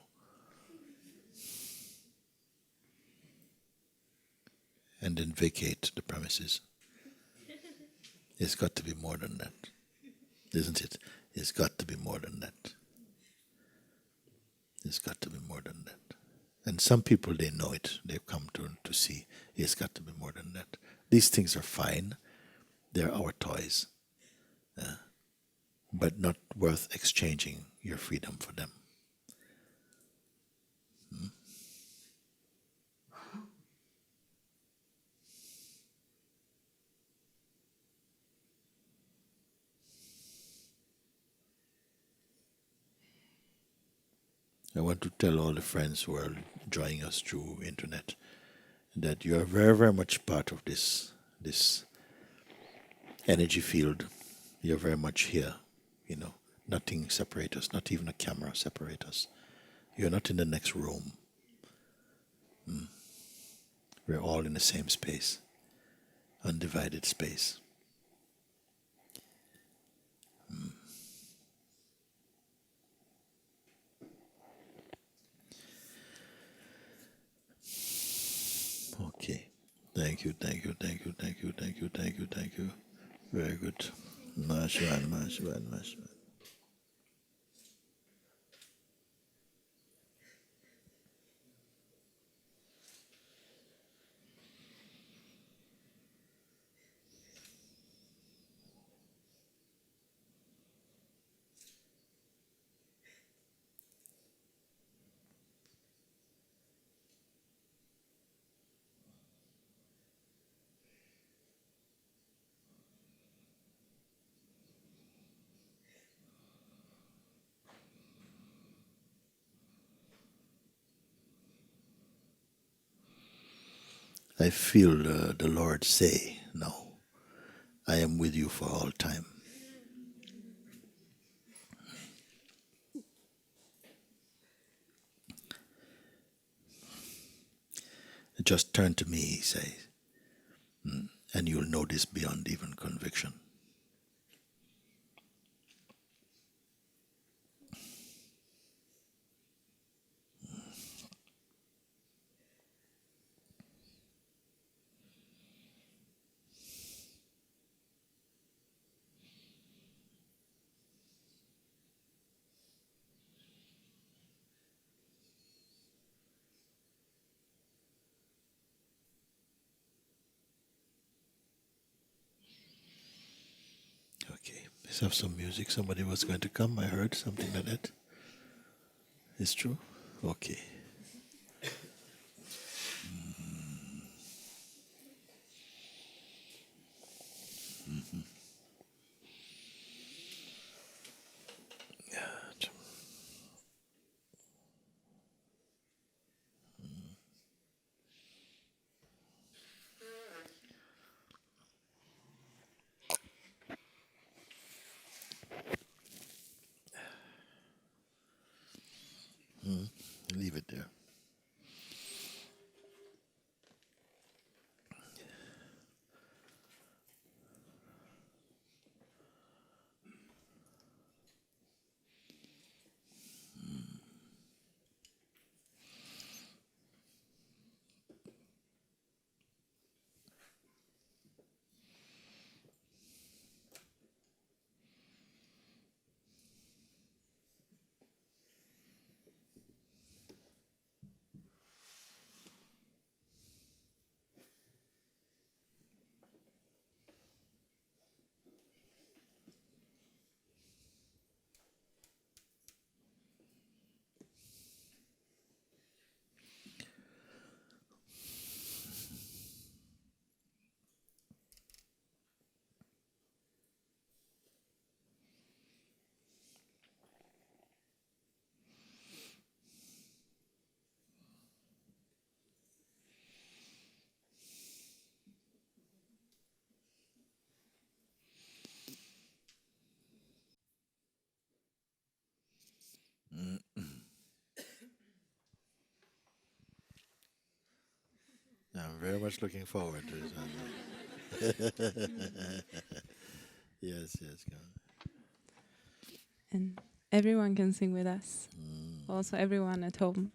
And then vacate the premises. It's got to be more than that, isn't it? It's got to be more than that. It's got to be more than that. And some people, they know it. They've come to see it's got to be more than that. These things are fine. They're our toys. But not worth exchanging your freedom for them. I want to tell all the friends who are joining us through internet that you are very, very much part of this energy field. You're very much here, you know. Nothing separates us, not even a camera separates us. You're not in the next room. We're all in the same space, undivided space. Okay. Thank you, thank you, thank you, thank you, thank you, thank you, thank you. Very good. Mashwan, mashwan, mashwan. I feel the Lord say now, I am with you for all time. Just turn to me, he says, and you'll know this beyond even conviction. Okay, let's have some music. Somebody was going to come. I heard something like that. It's true? Okay. Leave it there. I'm very much looking forward to it. Yes, yes. And everyone can sing with us. Also everyone at home.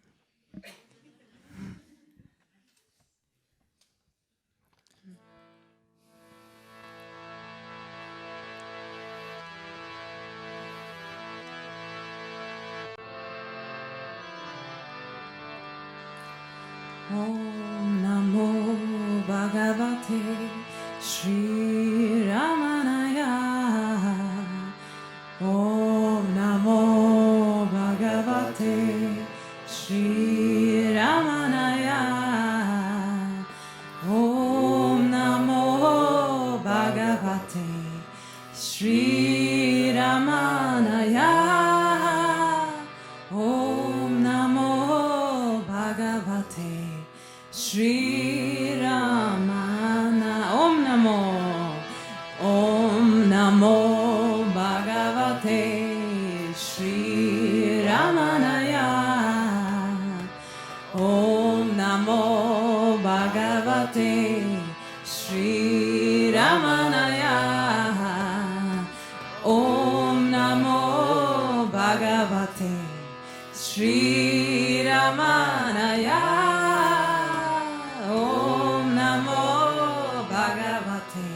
Om Namo Bhagavate Shri Ramanaya. Om Namo Bhagavate Shri Ramanaya. Om Namo Bhagavate Shri Ramanaya. Om Namo Shri Ramana Om Namo Bhagavate Shri Ramanaya Om Namo Bhagavate Shri Ramanaya Om Namo Bhagavate Shri Ramanaya Om Namo Bhagavate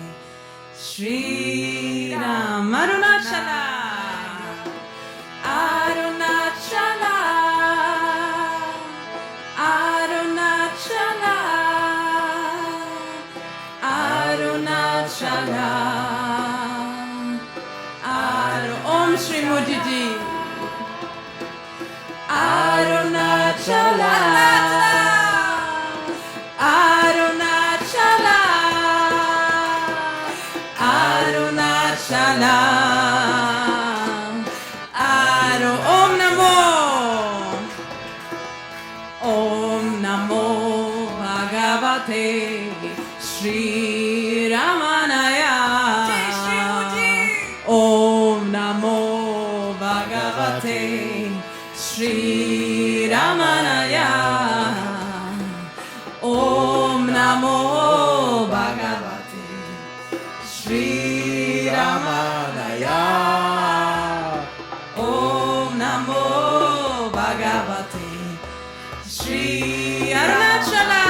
Shri Ram Arunachala Arunachala Arunachala Arunachala Om Shri Mooji ji Arunachala Arunachala Arunachala Om Namo Bhagavate Shri Ramanaya Om Namo Bhagavate Shri Ramanaya Om Namo Bhagavate Shri Ramanaya Om Namo Bhagavate Shri Arunachala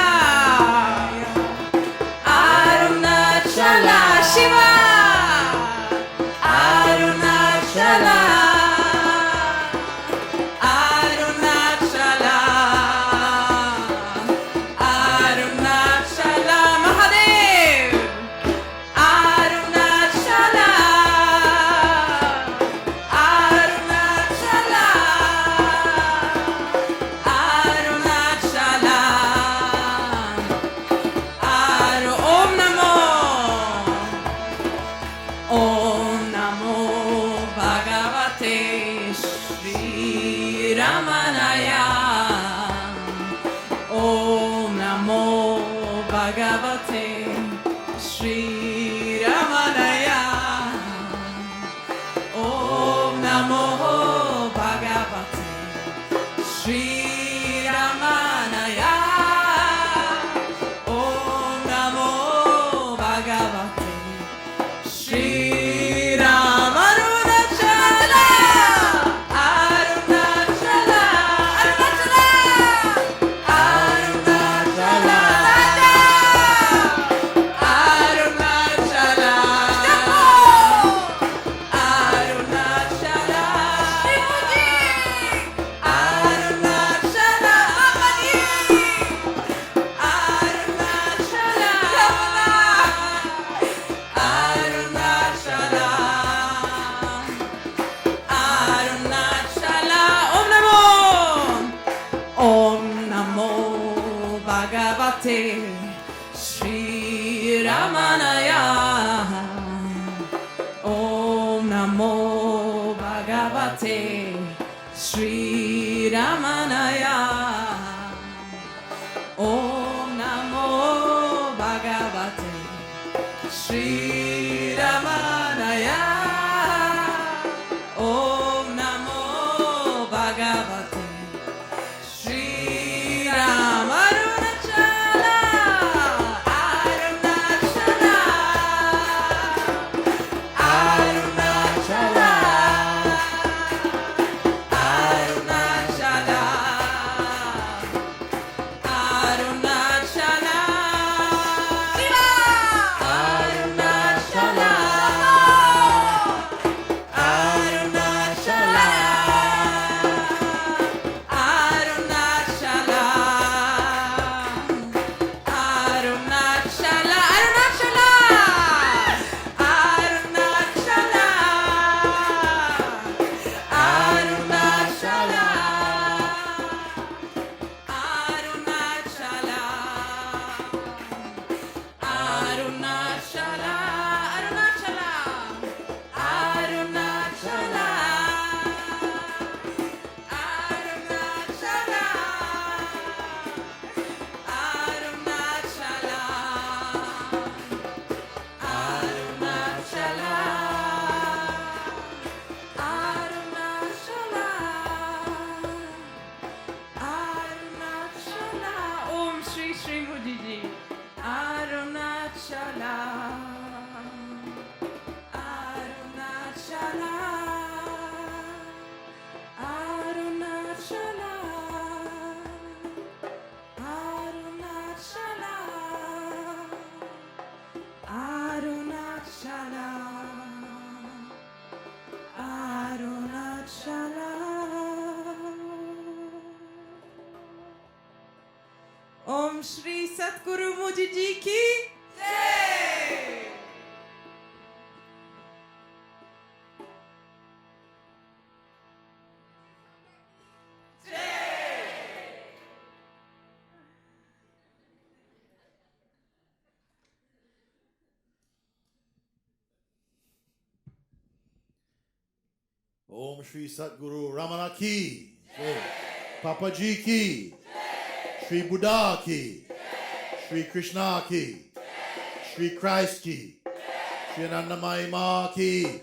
Arunachala Shiva Arunachala Shri Ramanaya Om Namo Bhagavate Shri Ramanaya Om Namo Bhagavate Shri Ramanaya Om Namo Bhagavate Shri Ramanaya Arunachala Satguru Mooji ji ki jai. Om Shri Satguru Ramana ki, Papa Ji ki, Shri Buddha ki, Shri Krishna ki, Shri Christ ki, Shri Anandamayi Ma ki,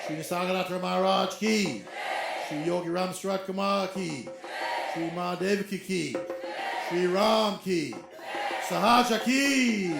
Shri Nisargadatta Maharaj ki, Shri Yogi Ram Surat Kumar ki, Shri Mahadevaki ki, Shri Ram ki, Sahaja ki.